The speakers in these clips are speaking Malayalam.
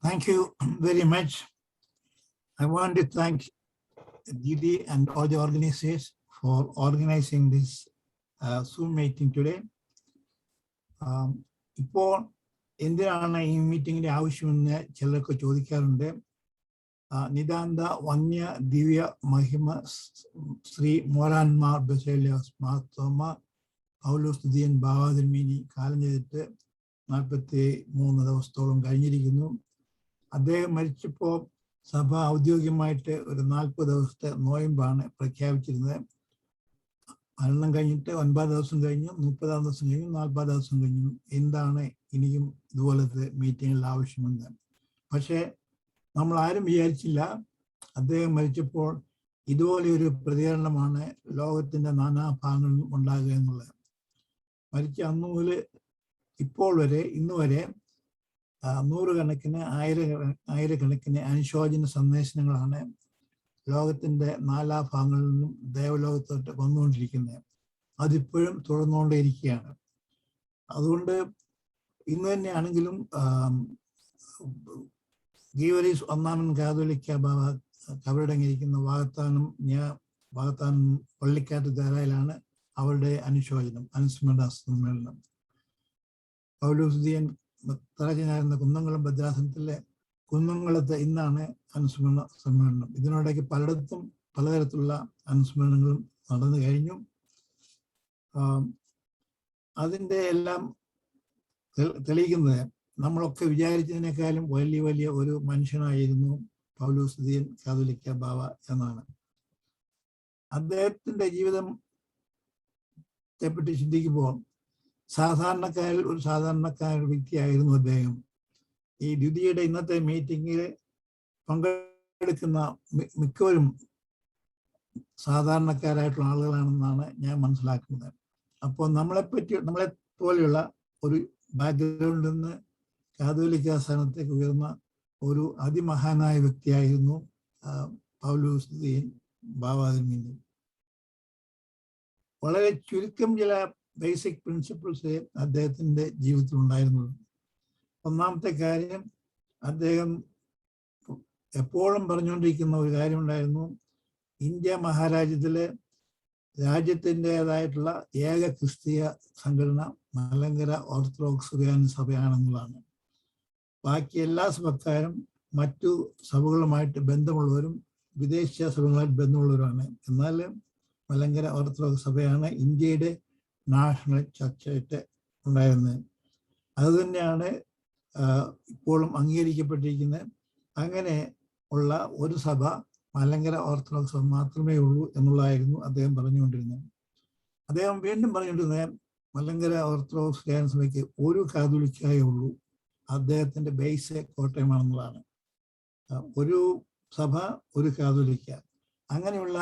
Thank you very much. I want to thank Didi and all the organizers for organizing this Zoom meeting today. ഇപ്പോൾ എന്തിനാണ് ഈ മീറ്റിങ്ങിന്റെ ആവശ്യമെന്ന് ചിലർക്ക് ചോദിക്കാറുണ്ട്. നിതാന്ത വന്യ ദിവ്യ മഹിമ ശ്രീ മോരാൻമാർ ബസേലിയോസ് മാർത്തോമ പൗലോസ് ദിദിയൻ ബാവാതിരുമേനി കാലം ചെയ്തിട്ട് 43 ദിവസത്തോളം കഴിഞ്ഞിരിക്കുന്നു. അദ്ദേഹം മരിച്ചപ്പോൾ സഭ ഔദ്യോഗികമായിട്ട് ഒരു 40 ദിവസത്തെ നോയമ്പാണ് പ്രഖ്യാപിച്ചിരുന്നത്. മരണം കഴിഞ്ഞിട്ട് 9 ദിവസം കഴിഞ്ഞു, 30 ദിവസം കഴിഞ്ഞു, 40 ദിവസം കഴിഞ്ഞു. എന്താണ് ഇനിയും ഇതുപോലത്തെ മീറ്റിങ്ങിൽ ആവശ്യമെന്ന്. പക്ഷേ നമ്മൾ ആരും വിചാരിച്ചില്ല അദ്ദേഹം മരിച്ചപ്പോൾ ഇതുപോലെ ഒരു പ്രതികരണമാണ് ലോകത്തിന്റെ നാനാഭാഗങ്ങളിലും ഉണ്ടാകുക എന്നുള്ളത്. മരിച്ച അന്നു മുതൽ ഇപ്പോൾ വരെ ഇന്ന് വരെ നൂറുകണക്കിന് ആയിരക്കണക്കിന് അനുശോചന സന്ദേശങ്ങളാണ് ലോകത്തിന്റെ നാനാഭാഗങ്ങളിൽ നിന്നും ദേവലോകത്തോട്ട് വന്നുകൊണ്ടിരിക്കുന്നത്. അതിപ്പോഴും തുടർന്നുകൊണ്ടേയിരിക്കുകയാണ്. അതുകൊണ്ട് ഇന്ന് തന്നെയാണെങ്കിലും ഗീവരീസ് ഒന്നാമൻ കാതോലിക്ക ബാബ കബറടങ്ങിയിരിക്കുന്ന വാകത്താനം പള്ളിക്കാട്ട് ധാരയിലാണ് അവരുടെ അനുസ്മരണ സമ്മേളനം. പൗലോസ് ദിദിയൻ തറച്ചനായിരുന്ന കുന്നംകുളം ഭദ്രാസനത്തിലെ കുന്നംകുളത്ത് ഇന്നാണ് അനുസ്മരണ സമ്മേളനം. ഇതിനോടൊക്കെ പലയിടത്തും പലതരത്തിലുള്ള അനുസ്മരണങ്ങളും നടന്നു കഴിഞ്ഞു. അതിൻ്റെ എല്ലാം തെളിയിക്കുന്നത് നമ്മളൊക്കെ വിചാരിച്ചതിനേക്കാളും വലിയ ഒരു മനുഷ്യനായിരുന്നു പൗലോസ് ദിദിയൻ കാതോലിക്ക ബാവ എന്നാണ്. അദ്ദേഹത്തിന്റെ ജീവിതത്തെ പറ്റി ചിന്തിക്കുമ്പോൾ സാധാരണക്കാരിൽ ഒരു സാധാരണക്കാരൻ വ്യക്തിയായിരുന്നു അദ്ദേഹം. ഈ ദ്വിതിയുടെ ഇന്നത്തെ മീറ്റിങ്ങിൽ പങ്കെടുക്കുന്ന മിക്കവരും സാധാരണക്കാരായിട്ടുള്ള ആളുകളാണെന്നാണ് ഞാൻ മനസ്സിലാക്കുന്നത്. അപ്പോൾ നമ്മളെ പോലെയുള്ള ഒരു ബാക്ക്ഗ്രൗണ്ടിൽ നിന്ന് കാതോലിക്ക സ്ഥാനത്തേക്ക് ഉയർന്ന ഒരു അതിമഹാനായ വ്യക്തിയായിരുന്നു പൗലോസ് ദിദിയൻ ബാവാതിരുമേനി. വളരെ ചുരുക്കം ചില ബേസിക് പ്രിൻസിപ്പിൾസ് അദ്ദേഹത്തിന്റെ ജീവിതത്തിൽ ഉണ്ടായിരുന്നുള്ളൂ. ഒന്നാമത്തെ കാര്യം, അദ്ദേഹം എപ്പോഴും പറഞ്ഞുകൊണ്ടിരിക്കുന്ന ഒരു കാര്യമുണ്ടായിരുന്നു. ഇന്ത്യ മഹാരാജ്യത്തിലെ രാജ്യത്തിൻ്റെതായിട്ടുള്ള ഏക ക്രിസ്തീയ സംഘടന മലങ്കര ഓർത്തഡോക്സ് സുറിയാനി സഭയാണെന്നുള്ളതാണ്. ബാക്കി എല്ലാ സഭക്കാരും മറ്റു സഭകളുമായിട്ട് ബന്ധമുള്ളവരും വിദേശ സഭകളുമായിട്ട് ബന്ധമുള്ളവരുമാണ്. എന്നാൽ മലങ്കര ഓർത്തഡോക്സ് സഭയാണ് ഇന്ത്യയുടെ നാഷണൽ ചർച്ചായിട്ട് ഉണ്ടായിരുന്നത്. അതുതന്നെയാണ് ഇപ്പോഴും അംഗീകരിക്കപ്പെട്ടിരിക്കുന്നത്. അങ്ങനെ ഉള്ള ഒരു സഭ മലങ്കര ഓർത്തഡോക്സ് സഭ മാത്രമേ ഉള്ളൂ എന്നുള്ളതായിരുന്നു അദ്ദേഹം പറഞ്ഞുകൊണ്ടിരുന്നത്. അദ്ദേഹം വീണ്ടും പറഞ്ഞുകൊണ്ടിരുന്നത് മലങ്കര ഓർത്തഡോക്സ് സഭയ്ക്ക് ഒരു കാതോലിക്കായേ ഉള്ളൂ, അദ്ദേഹത്തിന്റെ ബേസ് കോട്ടയമാണെന്നുള്ളതാണ്. ഒരു സഭ ഒരു കാതോലിക്ക, അങ്ങനെയുള്ള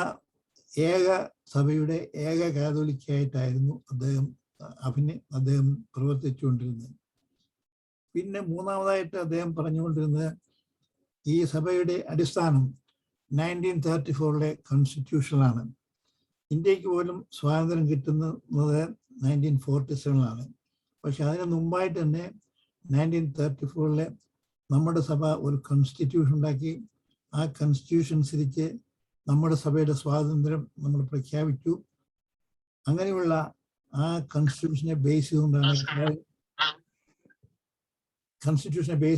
ഏക സഭയുടെ ഏക കാതോലിക്കായിട്ടായിരുന്നു അദ്ദേഹം പ്രവർത്തിച്ചുകൊണ്ടിരുന്നത്. പിന്നെ മൂന്നാമതായിട്ട് അദ്ദേഹം പറഞ്ഞുകൊണ്ടിരുന്നത് ഈ സഭയുടെ അടിസ്ഥാനം 1934 കോൺസ്റ്റിറ്റ്യൂഷനാണ്. ഇന്ത്യക്ക് പോലും സ്വാതന്ത്ര്യം കിട്ടുന്നത് 1947 പക്ഷെ അതിന് മുമ്പായിട്ട് തന്നെ 1934 നമ്മുടെ സഭ ഒരു കോൺസ്റ്റിറ്റ്യൂഷൻ ഉണ്ടാക്കി. ആ കോൺസ്റ്റിറ്റ്യൂഷൻ അനുസരിച്ച് നമ്മുടെ സഭയുടെ സ്വാതന്ത്ര്യം നമ്മൾ പ്രഖ്യാപിച്ചു. അങ്ങനെയുള്ള ആ കോൺസ്റ്റിറ്റ്യൂഷനെ ബേസ്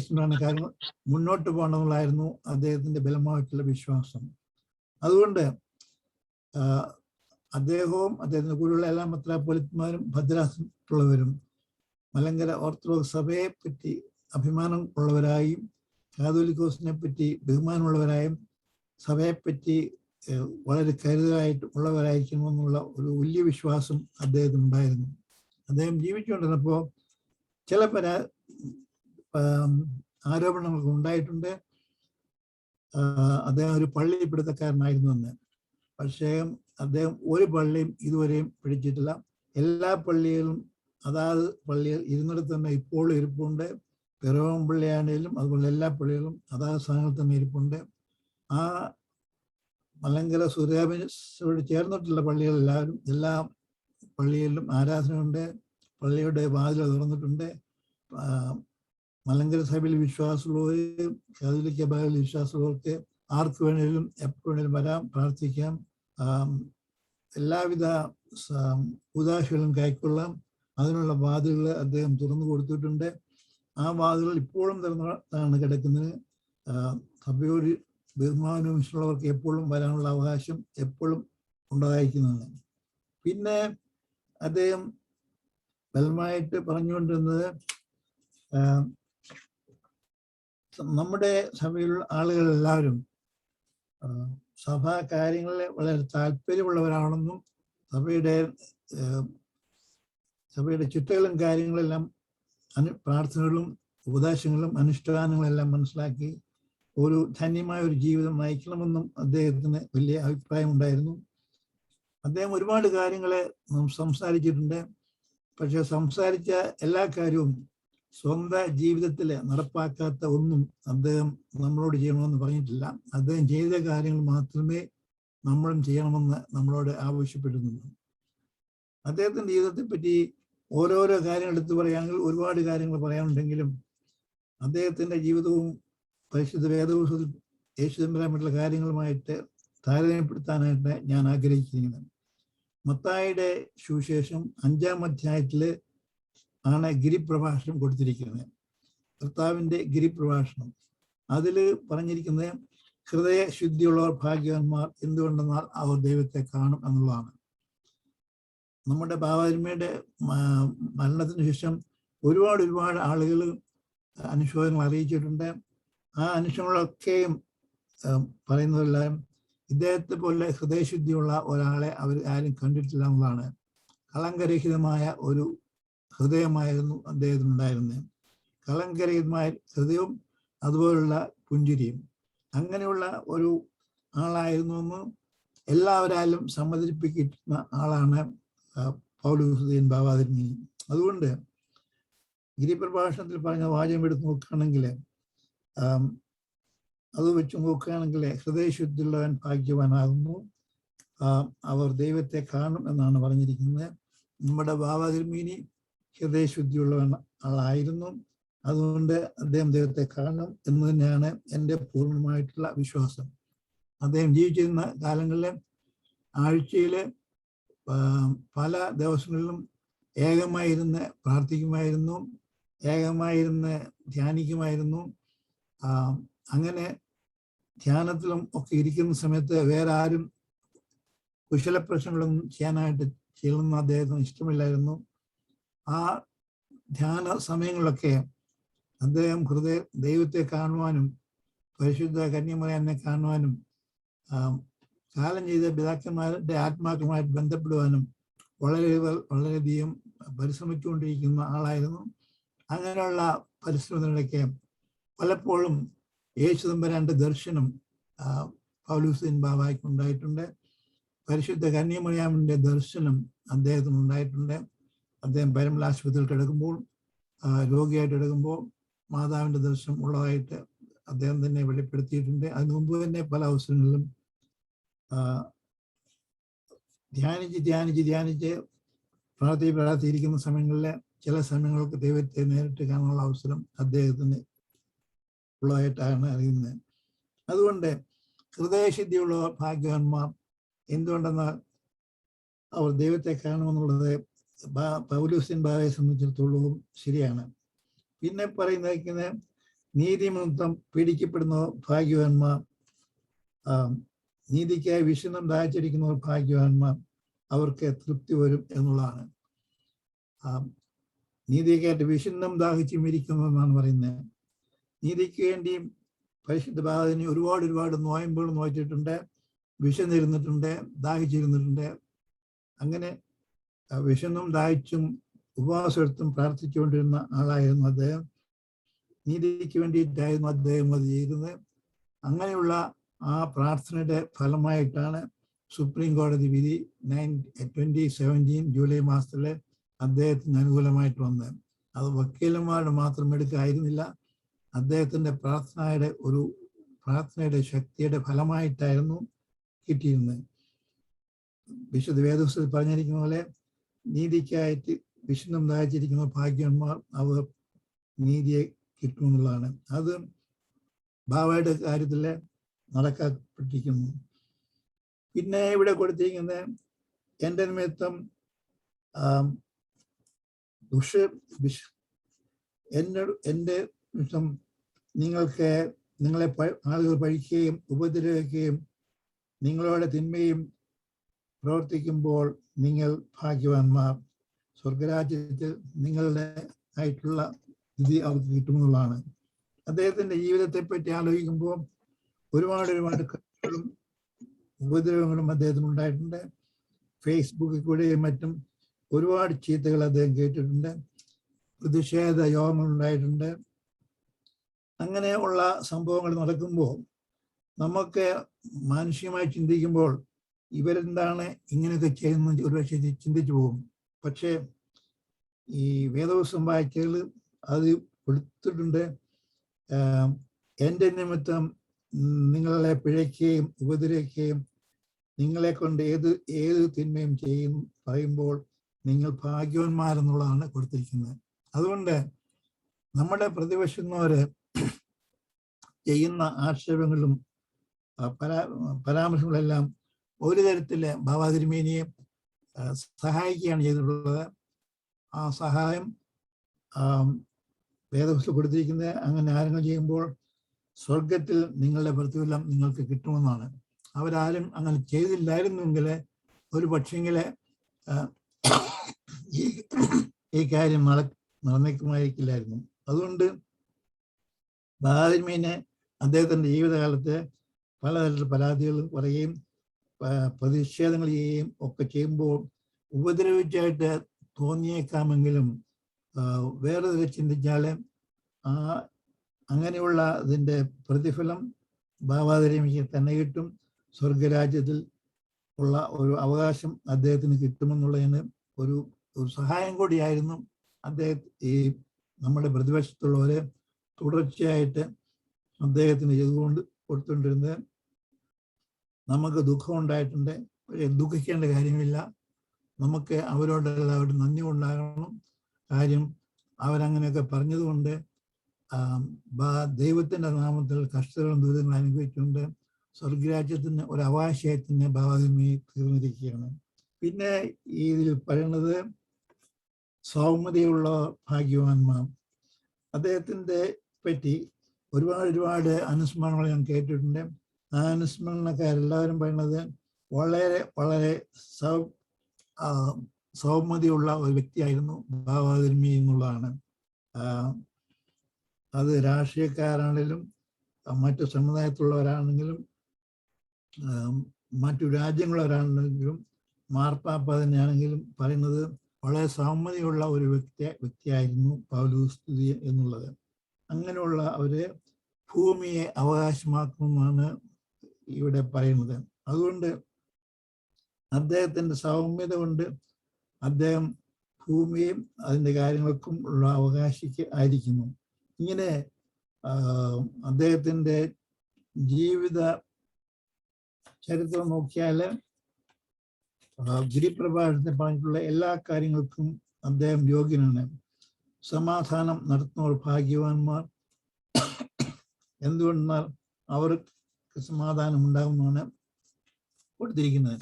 ചെയ്തുകൊണ്ടാണ് കാരണം മുന്നോട്ട് പോകണമെന്നുള്ളായിരുന്നു അദ്ദേഹത്തിന്റെ ബലമായിട്ടുള്ള വിശ്വാസം. അതുകൊണ്ട് അദ്ദേഹവും അദ്ദേഹത്തിന്റെ കൂടെയുള്ള എല്ലാ മെത്രാപ്പൊലീത്തമാരും ഭദ്രാസനത്തിലുള്ളവരും മലങ്കര ഓർത്തഡോക്സ് സഭയെ പറ്റി അഭിമാനം ഉള്ളവരായും കാതോലിക്കോസിനെ പറ്റി ബഹുമാനമുള്ളവരായും സഭയെപ്പറ്റി വളരെ കരുതലായിട്ട് ഉള്ളവരായിരിക്കണമെന്നുള്ള ഒരു വലിയ വിശ്വാസം അദ്ദേഹത്തിന് ഉണ്ടായിരുന്നു. അദ്ദേഹം ജീവിച്ചുകൊണ്ടിരുന്നപ്പോൾ ചില ആരോപണങ്ങൾക്ക് ഉണ്ടായിട്ടുണ്ട്. അദ്ദേഹം ഒരു പള്ളി പിടുത്തക്കാരനായിരുന്നു എന്ന്. പക്ഷേ അദ്ദേഹം ഒരു പള്ളിയും ഇതുവരെയും പിടിച്ചിട്ടില്ല. എല്ലാ പള്ളികളും അതാത് പള്ളികൾ ഇരുന്നിടത്ത് തന്നെ ഇപ്പോഴും ഇരിപ്പുണ്ട്. പിറവം പള്ളിയാണെങ്കിലും അതുപോലെ എല്ലാ പള്ളികളും അതാത് സ്ഥാനങ്ങളിൽ തന്നെ ഇരിപ്പുണ്ട്. ആ മലങ്കര സുറിയാനിയോട് ചേർന്നിട്ടുള്ള പള്ളികളെല്ലാവരും എല്ലാ പള്ളികളിലും ആരാധനയുണ്ട്. പള്ളിയുടെ വാതിൽ തുറന്നിട്ടുണ്ട്. മലങ്കര സഭയിൽ വിശ്വാസമുള്ളവര്, കാതോലിക്ക സഭയിൽ വിശ്വാസമുള്ളവർക്ക് ആർക്ക് വേണേലും എപ്പോൾ വേണേലും വരാം, പ്രാർത്ഥിക്കാം, എല്ലാവിധ ഉദാശകളും കൈക്കൊള്ളാം. അതിനുള്ള വാതിലുകൾ അദ്ദേഹം തുറന്നു കൊടുത്തിട്ടുണ്ട്. ആ വാതിലുകൾ ഇപ്പോഴും തുറന്നാണ് കിടക്കുന്നത്. സഭയോട് ബഹുമാനവും ഇഷ്ടമുള്ളവർക്ക് എപ്പോഴും വരാനുള്ള അവകാശം എപ്പോഴും ഉണ്ടായിരിക്കുന്നതാണ്. പിന്നെ അദ്ദേഹം ബലമായിട്ട് പറഞ്ഞുകൊണ്ടിരുന്നത് നമ്മുടെ സഭയിലുള്ള ആളുകളെല്ലാവരും സഭാ കാര്യങ്ങളിൽ വളരെ താല്പര്യമുള്ളവരാണെന്നും സഭയുടെ ചിട്ടകളും കാര്യങ്ങളെല്ലാം പ്രാർത്ഥനകളും ഉപദേശങ്ങളും അനുഷ്ഠാനങ്ങളെല്ലാം മനസ്സിലാക്കി ഒരു ധന്യമായ ഒരു ജീവിതം നയിക്കണമെന്നും അദ്ദേഹത്തിന് വലിയ അഭിപ്രായമുണ്ടായിരുന്നു. അദ്ദേഹം ഒരുപാട് കാര്യങ്ങളെ സംസാരിച്ചിട്ടുണ്ട്. പക്ഷെ സംസാരിച്ച എല്ലാ കാര്യവും സ്വന്തം ജീവിതത്തിൽ നടപ്പാക്കാത്ത ഒന്നും അദ്ദേഹം നമ്മളോട് ചെയ്യണമെന്ന് പറഞ്ഞിട്ടില്ല. അദ്ദേഹം ചെയ്ത കാര്യങ്ങൾ മാത്രമേ നമ്മളും ചെയ്യണമെന്ന് നമ്മളോട് ആവശ്യപ്പെടുന്നുള്ളൂ. അദ്ദേഹത്തിൻ്റെ ജീവിതത്തെ പറ്റി ഓരോരോ കാര്യങ്ങൾ എടുത്തു പറയുകയാണെങ്കിൽ ഒരുപാട് കാര്യങ്ങൾ പറയാനുണ്ടെങ്കിലും അദ്ദേഹത്തിൻ്റെ ജീവിതവും പരിശുദ്ധ വേദപുസ്തകത്തിൽ യേശുദമ്പരായിട്ടുള്ള കാര്യങ്ങളുമായിട്ട് താരതമ്യപ്പെടുത്താനായിട്ട് ഞാൻ ആഗ്രഹിക്കുന്നത്. മത്തായിയുടെ സുവിശേഷം 5-ാം അധ്യായത്തിൽ ആണ് ഗിരിപ്രഭാഷണം കൊടുത്തിരിക്കുന്നത്. കർത്താവിൻ്റെ ഗിരിപ്രഭാഷണം. അതിൽ പറഞ്ഞിരിക്കുന്നത് ഹൃദയശുദ്ധിയുള്ളവർ ഭാഗ്യവാന്മാർ, എന്തുകൊണ്ടെന്നാൽ അവർ ദൈവത്തെ കാണും എന്നുള്ളതാണ്. നമ്മുടെ ബാബാജിമ്മയുടെ മരണത്തിന് ശേഷം ഒരുപാട് ആളുകൾ അനുശോചനങ്ങൾ അറിയിച്ചിട്ടുണ്ട്. ആ അനുശോചനങ്ങളൊക്കെയും പറയുന്നതെല്ലാം ഇദ്ദേഹത്തെ പോലെ ഹൃദയശുദ്ധിയുള്ള ഒരാളെ അവർ ആരും കണ്ടിട്ടില്ല എന്നുള്ളതാണ്. കളങ്കരഹിതമായ ഒരു ഹൃദയമായിരുന്നു അദ്ദേഹത്തിനുണ്ടായിരുന്നത്. കളങ്കരഹിതമായ ഹൃദയവും അതുപോലുള്ള പുഞ്ചിരിയും. അങ്ങനെയുള്ള ഒരു ആളായിരുന്നു എന്ന് എല്ലാവരാലും സമ്മതിപ്പിക്കുന്ന ആളാണ് പൗലോസ് ബാബാതിരുമേനി. അതുകൊണ്ട് ഗിരിപ്രഭാഷണത്തിൽ പറഞ്ഞ വാചകം എടുത്ത് നോക്കുകയാണെങ്കിൽ, അത് വെച്ച് നോക്കുകയാണെങ്കിൽ ഹൃദയശുദ്ധിയുള്ളവൻ ഭാഗ്യവാനാകുന്നു, അവർ ദൈവത്തെ കാണും എന്നാണ് പറഞ്ഞിരിക്കുന്നത്. നമ്മുടെ ബാബാതിരുമേനി ഹൃദയശുദ്ധിയുള്ളവൻ ആളായിരുന്നു. അതുകൊണ്ട് അദ്ദേഹം ദൈവത്തെ കാണും എന്ന് തന്നെയാണ് എൻ്റെ പൂർണ്ണമായിട്ടുള്ള വിശ്വാസം. അദ്ദേഹം ജീവിച്ചിരുന്ന കാലങ്ങളിൽ ആഴ്ചയിൽ പല ദിവസങ്ങളിലും ഏകമായിരുന്ന് പ്രാർത്ഥിക്കുമായിരുന്നു, ഏകമായിരുന്ന് ധ്യാനിക്കുമായിരുന്നു. അങ്ങനെ ധ്യാനത്തിലും ഒക്കെ ഇരിക്കുന്ന സമയത്ത് വേറെ ആരും കുശലപ്രശ്നങ്ങളൊന്നും ചെയ്യാനായിട്ട് ചെയ്യുന്ന അദ്ദേഹത്തിന് ഇഷ്ടമില്ലായിരുന്നു. ആ ധ്യാന സമയങ്ങളിലൊക്കെ അദ്ദേഹം ദൈവത്തെ കാണുവാനും പരിശുദ്ധ കന്യമറിയാനെ കാണുവാനും കാലം ചെയ്ത പിതാക്കന്മാരുടെ ആത്മാക്കളുമായിട്ട് ബന്ധപ്പെടുവാനും വളരെയധികം പരിശ്രമിച്ചുകൊണ്ടിരിക്കുന്ന ആളായിരുന്നു. അങ്ങനെയുള്ള പരിശ്രമത്തിനിടയ്ക്ക് പലപ്പോഴും യേശുദമ്പരാന്റെ ദർശനം പൗലോസ് ബാബായ്ക്ക് ഉണ്ടായിട്ടുണ്ട്. പരിശുദ്ധ കന്യമറിയാമിൻ്റെ ദർശനം അദ്ദേഹത്തിന് ഉണ്ടായിട്ടുണ്ട്. അദ്ദേഹം പരമല ആശുപത്രിയിൽ കിടക്കുമ്പോൾ, രോഗിയായിട്ട് കിടക്കുമ്പോൾ മാതാവിൻ്റെ ദർശനം ഉള്ളതായിട്ട് അദ്ദേഹം തന്നെ വെളിപ്പെടുത്തിയിട്ടുണ്ട്. അതിനു മുമ്പ് തന്നെ പല അവസരങ്ങളിലും ധ്യാനിച്ച് പ്രാർത്ഥിയിരിക്കുന്ന സമയങ്ങളിൽ ചില സമയങ്ങൾക്ക് ദൈവത്തെ നേരിട്ട് കാണാനുള്ള അവസരം അദ്ദേഹത്തിന് ഉള്ളതായിട്ടാണ് അറിയുന്നത്. അതുകൊണ്ട് ഹൃദയശുദ്ധിയുള്ള ഭാഗ്യവാന്മാർ, എന്തുകൊണ്ടെന്നാൽ അവർ ദൈവത്തെ കാണുമെന്നുള്ളത് പൗലോസ് ബാബയെ സംബന്ധിച്ചിടത്തോളം ശരിയാണ്. പിന്നെ പറയുന്നത് നീതിനിമിത്തം പീഡിക്കപ്പെടുന്നവർ ഭാഗ്യവാന്മാർ, നീതിക്കായി വിശുദ്ധം ദാഹിച്ചിരിക്കുന്നവർ ഭാഗ്യവാന്മാർ, അവർക്ക് തൃപ്തി വരും എന്നുള്ളതാണ്. നീതിക്കായിട്ട് വിശുദ്ധം ദാഹിച്ചും ഇരിക്കുന്നതെന്നാണ് പറയുന്നത്. നീതിക്ക് വേണ്ടിയും പരിശുദ്ധ ബാബാജിന് ഒരുപാട് നോയമ്പുകൾ നോയിച്ചിട്ടുണ്ട്, വിശന്നിരുന്നിട്ടുണ്ട്, ദാഹിച്ചിരുന്നിട്ടുണ്ട്. അങ്ങനെ വിശന്നും ദാഹിച്ചും ഉപവാസമെടുത്തും പ്രാർത്ഥിച്ചുകൊണ്ടിരുന്ന ആളായിരുന്നു അദ്ദേഹം. നീതിക്ക് വേണ്ടിയിട്ടായിരുന്നു അദ്ദേഹം അത് ചെയ്തത്. അങ്ങനെയുള്ള ആ പ്രാർത്ഥനയുടെ ഫലമായിട്ടാണ് സുപ്രീം കോടതി വിധി 2017 ജൂലൈ മാസത്തിൽ അദ്ദേഹത്തിന് അനുകൂലമായിട്ട് വന്നത്. അത് വക്കീലന്മാരുടെ മാത്രം എടുക്കായിരുന്നില്ല, അദ്ദേഹത്തിൻ്റെ പ്രാർത്ഥനയുടെ ശക്തിയുടെ ഫലമായിട്ടായിരുന്നു കിട്ടിയിരുന്നത്. വിശുദ്ധ വേദപുസ്തകത്തിൽ പറഞ്ഞിരിക്കുന്ന പോലെ നീതിക്കായിട്ട് വിശുദ്ധം ദാഹിച്ചിരിക്കുന്ന ഭാഗ്യവാന്മാർ, അവർ നീതിയെ കിട്ടുമെന്നുള്ളതാണ്. അത് ബാവയുടെ കാര്യത്തിൽ നടക്കപ്പെട്ടിരിക്കുന്നു. പിന്നെ ഇവിടെ കൊടുത്തിരിക്കുന്നത് എൻ്റെ നിമിത്തം എൻ്റെ നിമിത്തം നിങ്ങളെ ആളുകൾ പഴിക്കുകയും ഉപദ്രവിക്കുകയും നിങ്ങളോട് തിന്മയും പ്രവർത്തിക്കുമ്പോൾ നിങ്ങൾ ഭാഗ്യവാന്മാർ, സ്വർഗരാജ്യത്തിൽ നിങ്ങളുടെ ആയിട്ടുള്ള വിധി അവർക്ക് കിട്ടുമെന്നുള്ളതാണ്. അദ്ദേഹത്തിൻ്റെ ജീവിതത്തെ പറ്റി ആലോചിക്കുമ്പോൾ ഒരുപാട് കഷ്ടങ്ങളും ഉപദ്രവങ്ങളും അദ്ദേഹത്തിന് ഉണ്ടായിട്ടുണ്ട്. ഫേസ്ബുക്കിൽ കൂടെയും മറ്റും ഒരുപാട് ചീത്തകൾ അദ്ദേഹം കേട്ടിട്ടുണ്ട്. പ്രതിഷേധ യോഗങ്ങൾ ഉണ്ടായിട്ടുണ്ട്. അങ്ങനെയുള്ള സംഭവങ്ങൾ നടക്കുമ്പോൾ നമുക്ക് മാനുഷികമായി ചിന്തിക്കുമ്പോൾ ഇവരെന്താണ് ഇങ്ങനെയൊക്കെ ചെയ്യുന്നത് ഒരുപക്ഷെ ചിന്തിച്ചു പോകും. പക്ഷേ ഈ വേദപുസ്തകം വായിച്ചകൾ അത് കൊടുത്തിട്ടുണ്ട്. എൻ്റെ നിമിത്തം നിങ്ങളെ പിഴയ്ക്കുകയും ഉപദ്രവിക്കുകയും നിങ്ങളെ കൊണ്ട് ഏത് തിന്മയും പറയുമ്പോൾ നിങ്ങൾ ഭാഗ്യവാന്മാരെന്നുള്ളതാണ് കൊടുത്തിരിക്കുന്നത്. അതുകൊണ്ട് നമ്മുടെ പ്രതിപക്ഷന്മാര് ചെയ്യുന്ന ആക്ഷേപങ്ങളും പരാമർശങ്ങളെല്ലാം ഒരു തരത്തില് ബാബാ തിരുമേനിയെ സഹായിക്കുകയാണ് ചെയ്തിട്ടുള്ളത്. ആ സഹായം വേദപുസ്തകം കൊടുത്തിരിക്കുന്നത് അങ്ങനെ ആരെങ്കിലും ചെയ്യുമ്പോൾ സ്വർഗത്തിൽ നിങ്ങളുടെ പ്രതിഫലം നിങ്ങൾക്ക് കിട്ടുമെന്നാണ്. അവരാരും അങ്ങനെ ചെയ്തില്ലായിരുന്നെങ്കിൽ ഒരു പക്ഷെങ്കില് ഈ കാര്യം നടന്നേക്കുമായിരിക്കില്ലായിരുന്നു. അതുകൊണ്ട് ബാബാ തിരുമേനി അദ്ദേഹത്തിൻ്റെ ജീവിതകാലത്ത് പലതരത്തിലുള്ള പരാതികൾ പറയുകയും പ്രതിഷേധങ്ങൾ ചെയ്യുകയും ഒക്കെ ചെയ്യുമ്പോൾ ഉപദ്രവിച്ചായിട്ട് തോന്നിയേക്കാമെങ്കിലും വേറെ ചിന്തിച്ചാൽ അങ്ങനെയുള്ള ഇതിൻ്റെ പ്രതിഫലം ബാബാ തിരുമേനിക്ക് തന്നെ കിട്ടും. സ്വർഗരാജ്യത്തിൽ ഉള്ള ഒരു അവകാശം അദ്ദേഹത്തിന് കിട്ടുമെന്നുള്ളതിന് ഒരു സഹായം കൂടിയായിരുന്നു ഈ നമ്മുടെ പ്രതിപക്ഷത്തുള്ളവരെ തുടർച്ചയായിട്ട് അദ്ദേഹത്തിന് ചെയ്തുകൊണ്ട് കൊടുത്തുകൊണ്ടിരുന്നത്. നമുക്ക് ദുഃഖം ഉണ്ടായിട്ടുണ്ട്, പക്ഷേ ദുഃഖിക്കേണ്ട കാര്യമില്ല. നമുക്ക് അവരോടെല്ലാവരും നന്ദി ഉണ്ടാകണം. കാര്യം അവരങ്ങനെയൊക്കെ പറഞ്ഞതുകൊണ്ട് ദൈവത്തിൻ്റെ നാമത്തിൽ കഷ്ടതകളും ദുരിതങ്ങളും അനുഭവിച്ചുകൊണ്ട് സ്വർഗരാജ്യത്തിന് ഒരു അവകാശത്തിന് ബാബാ തിരുമേനി തീർന്നിരിക്കുകയാണ്. പിന്നെ ഇതിൽ പറയുന്നത് സൗമ്യതയുള്ള ഭാഗ്യവാന്മാർ. അദ്ദേഹത്തിൻ്റെ പറ്റി ഒരുപാട് അനുസ്മരണങ്ങൾ ഞാൻ കേട്ടിട്ടുണ്ട്. ആ അനുസ്മരണക്കാരെല്ലാവരും പറയുന്നത് വളരെ സൗമ്യതയുള്ള ഒരു വ്യക്തിയായിരുന്നു ബാബാ തിരുമേനി എന്നുള്ളതാണ്. അത് രാഷ്ട്രീയക്കാരാണെങ്കിലും മറ്റു സമുദായത്തിലുള്ളവരാണെങ്കിലും മറ്റു രാജ്യങ്ങളുള്ളവരാണെങ്കിലും മാർപ്പാപ്പ തന്നെയാണെങ്കിലും പറയുന്നത് വളരെ സൗമ്യതയുള്ള ഒരു വ്യക്തിയായിരുന്നു പൗലോസ് എന്നുള്ളത്. അങ്ങനെയുള്ള അവര് ഭൂമിയെ അവകാശമാക്കുമെന്നാണ് ഇവിടെ പറയുന്നത്. അതുകൊണ്ട് അദ്ദേഹത്തിൻ്റെ സൗമ്യത കൊണ്ട് അദ്ദേഹം ഭൂമിയും അതിൻ്റെ കാര്യങ്ങൾക്കും ഉള്ള അവകാശിക്ക് ആയിരിക്കുന്നു. ഇങ്ങനെ അദ്ദേഹത്തിൻ്റെ ജീവിത ചരിത്രം നോക്കിയാൽ ഗിരിപ്രഭാഷണത്തിൽ പറഞ്ഞിട്ടുള്ള എല്ലാ കാര്യങ്ങൾക്കും അദ്ദേഹം യോഗ്യനാണ്. സമാധാനം നടത്തുന്നവർ ഭാഗ്യവാന്മാർ, എന്തുകൊണ്ടെന്നാൽ അവർക്ക് സമാധാനം ഉണ്ടാകുമെന്നാണ് കൊടുത്തിരിക്കുന്നത്.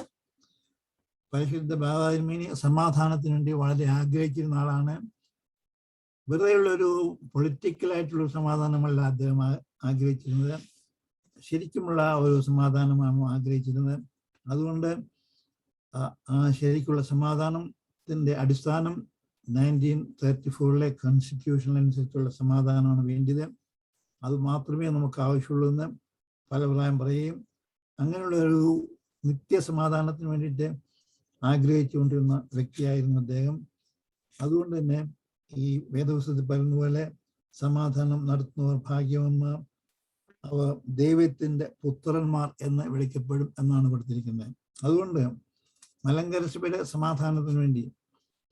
പരിശുദ്ധ ബാബാ തിരുമേനി സമാധാനത്തിന് വേണ്ടി വളരെ ആഗ്രഹിച്ചിരുന്ന ആളാണ്. വെറുതെയുള്ളൊരു പൊളിറ്റിക്കലായിട്ടുള്ളൊരു സമാധാനമല്ല അദ്ദേഹം ആഗ്രഹിച്ചിരുന്നത്, ശരിക്കുമുള്ള ഒരു സമാധാനമാണ് ആഗ്രഹിച്ചിരുന്നത്. അതുകൊണ്ട് ആ ശരിക്കുള്ള സമാധാനത്തിൻ്റെ അടിസ്ഥാനം 1934 കോൺസ്റ്റിറ്റ്യൂഷനനുസരിച്ചുള്ള സമാധാനമാണ് വേണ്ടത്. അത് മാത്രമേ നമുക്ക് ആവശ്യമുള്ളൂ എന്ന് പല പ്രായം പറയുകയും അങ്ങനെയുള്ള ഒരു നിത്യസമാധാനത്തിന് വേണ്ടിയിട്ട് ആഗ്രഹിച്ചുകൊണ്ടിരുന്ന വ്യക്തിയായിരുന്നു അദ്ദേഹം. അതുകൊണ്ട് തന്നെ ഈ വേദപുസ്തകത്തിൽ പറയുന്ന പോലെ സമാധാനം നടത്തുന്നവർ ഭാഗ്യവാന്മാർ, അവർ ദൈവത്തിൻ്റെ പുത്രന്മാർ എന്ന് വിളിക്കപ്പെടും എന്നാണ് കൊടുത്തിരിക്കുന്നത്. അതുകൊണ്ട് മലങ്കര സഭയുടെ സമാധാനത്തിന് വേണ്ടി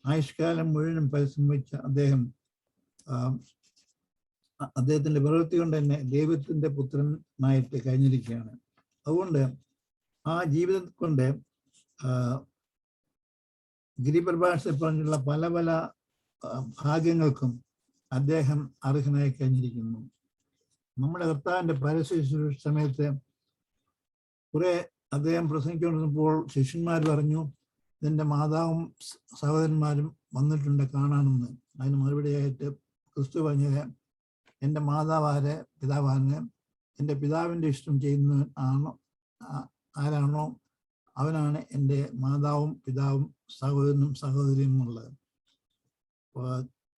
ആയുഷ്കാലം മുഴുവനും പരിശ്രമിച്ച അദ്ദേഹത്തിൻ്റെ പ്രവൃത്തി കൊണ്ട് തന്നെ ദൈവത്തിൻ്റെ പുത്രനായിട്ട് കഴിഞ്ഞിരിക്കുകയാണ്. അതുകൊണ്ട് ആ ജീവിതം കൊണ്ട് ഗിരിപ്രഭാഷണത്തിൽ പറഞ്ഞുള്ള പല ഭാഗ്യങ്ങൾക്കും അദ്ദേഹം അർഹനായി കഴിഞ്ഞിരിക്കുന്നു. നമ്മുടെ കർത്താവിന്റെ പരസ്യ സമയത്ത് കുറെ അദ്ദേഹം പ്രസംഗിച്ചുകൊണ്ടിരുന്നപ്പോൾ ശിഷ്യന്മാർ പറഞ്ഞു, ഇതിൻ്റെ മാതാവും സഹോദരന്മാരും വന്നിട്ടുണ്ട് കാണാമെന്ന്. അതിന് മറുപടിയായിട്ട് ക്രിസ്തു പറഞ്ഞത്, എൻ്റെ മാതാവാരെ പിതാവാണ്, എൻ്റെ പിതാവിൻ്റെ ഇഷ്ടം ചെയ്യുന്ന ആരാണോ അവനാണ് എൻ്റെ മാതാവും പിതാവും സഹോദരനും സഹോദരിയും എന്നുള്ളത്.